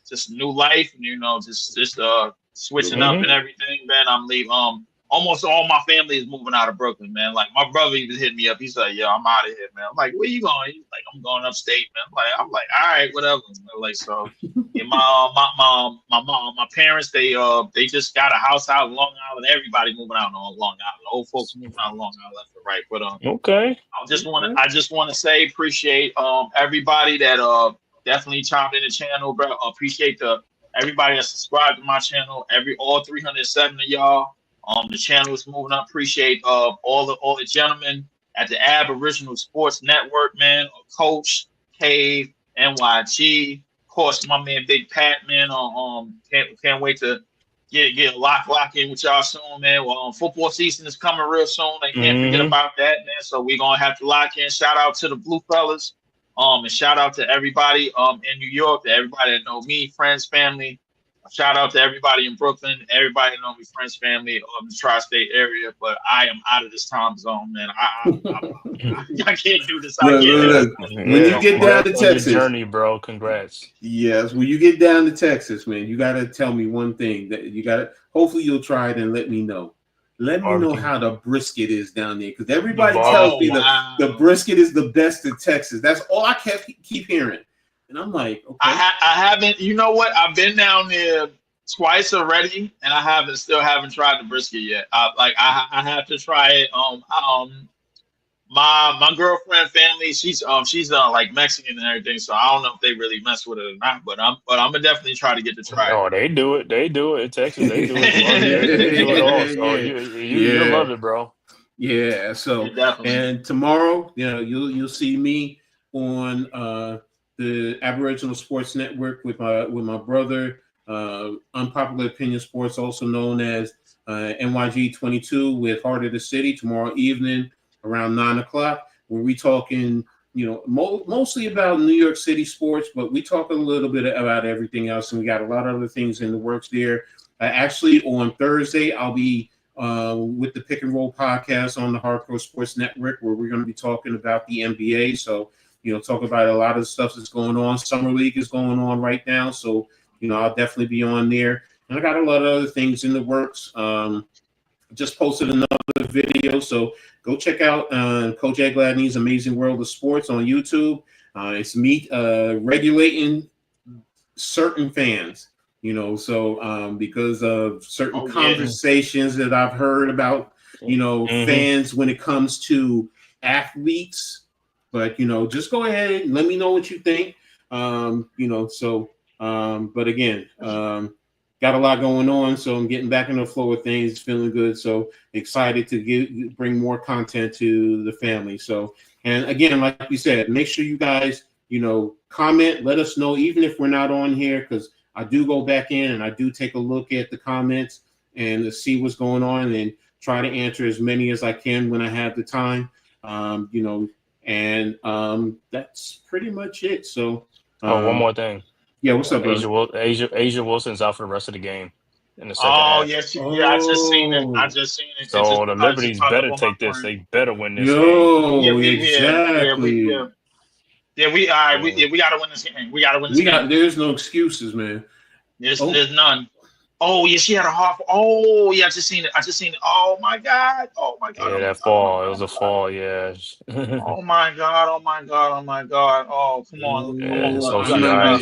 just new life, and just switching up and everything, man. I'm leaving. Almost all my family is moving out of Brooklyn, man. Like my brother even hit me up. He's like, "Yo, I'm out of here, man." I'm like, "Where you going?" He's like, "I'm going upstate, man." I'm like, "All right, whatever." Like so, yeah, my parents they just got a house out in Long Island. Everybody moving out on Long Island. Old folks moving out Long Island left and right. But
okay.
I just want to say appreciate everybody that definitely chimed in the channel, bro. Appreciate everybody that subscribed to my channel. All 307 of y'all. The channel is moving up. Appreciate all the gentlemen at the Aboriginal Sports Network, man. Coach, Cave, NYG, of course, my man Big Pat, man. Can't wait to get lock in with y'all soon, man. Well, football season is coming real soon. I can't forget about that, man. So we're gonna have to lock in. Shout out to the Blue Fellas, and shout out to everybody in New York, to everybody that know me, friends, family.
shout out to everybody in Brooklyn, everybody know me, friends, family of the tri-state area. But I am out of this time zone, man. I can't do this.
Look. When you get down to Texas,
journey, bro. Congrats.
Yes, when you get down to Texas, man, you gotta tell me one thing that you gotta. Hopefully, you'll try it and let me know. Let me know how the brisket is down there, because everybody tells me the brisket is the best in Texas. That's all I keep hearing, and I'm like, okay.
I haven't. You know what? I've been down there twice already, and I still haven't tried the brisket yet. I have to try it. My girlfriend family, she's like Mexican and everything, so I don't know if they really mess with it or not. But I'm gonna definitely try to get to try it.
Oh, they do it in Texas. They do it. They do it all. So you love it, bro.
Yeah. So and tomorrow, you'll see me on the Aboriginal Sports Network with my brother, Unpopular Opinion Sports, also known as NYG 22 with Heart of the City tomorrow evening around 9:00, where we talking, mostly about New York City sports, but we talk a little bit about everything else, and we got a lot of other things in the works there. Actually, on Thursday, I'll be with the Pick and Roll podcast on the Hardcore Sports Network, where we're going to be talking about the NBA. So, talk about a lot of the stuff that's going on. Summer League is going on right now, so I'll definitely be on there. And I got a lot of other things in the works. Just posted another video, so go check out Coach Ed Gladney's Amazing World of Sports on YouTube. It's me regulating certain fans, because of certain conversations that I've heard about, fans when it comes to athletes. But just go ahead and let me know what you think. But again, got a lot going on, so I'm getting back in the flow of things, feeling good. So excited to bring more content to the family. So, and again, like we said, make sure you guys, comment, let us know, even if we're not on here, because I do go back in and I do take a look at the comments and see what's going on and try to answer as many as I can when I have the time. That's pretty much it. So,
one more thing.
Yeah, what's up, bro?
Asia Wilson's out for the rest of the game in the second
half.
Oh,
yes, I just seen it.
So the Liberties better take this. They better win this
game. Exactly.
We gotta win this game. We gotta win this game.
There's no excuses, man.
There's none. Oh yeah, she had a half. Oh yeah, I just seen it. Oh my god.
Yeah, that fall. It was a fall. Yeah.
Oh my god. Oh, come on.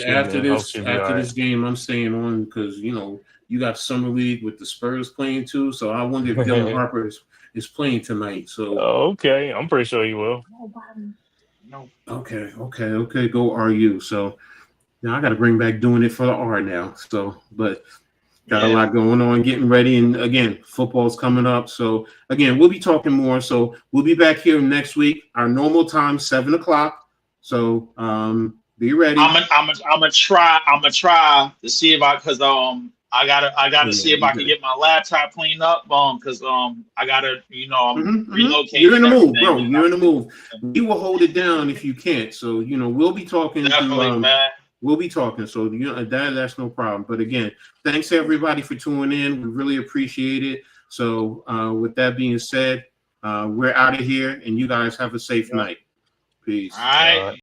After this game, I'm staying on because you got Summer League with the Spurs playing too. So I wonder if Dylan Harper is playing tonight. So
okay, I'm pretty sure he will.
No.
Okay. Go RU. So now I got to bring back doing it for the R now. So, but. Got a lot going on, getting ready. And again, football's coming up. So again, we'll be talking more. So we'll be back here next week. Our normal time, 7:00. So be ready.
I'm gonna try to see if I I gotta see if I can get my laptop cleaned up. Because I gotta, I'm relocating.
You're in the move, bro. You're in the move. We will hold it down if you can't. So we'll be talking.
Definitely, man.
We'll be talking, so that's no problem. But again, thanks everybody for tuning in. We really appreciate it. So with that being said, we're out of here, and you guys have a safe night. Peace.
All right.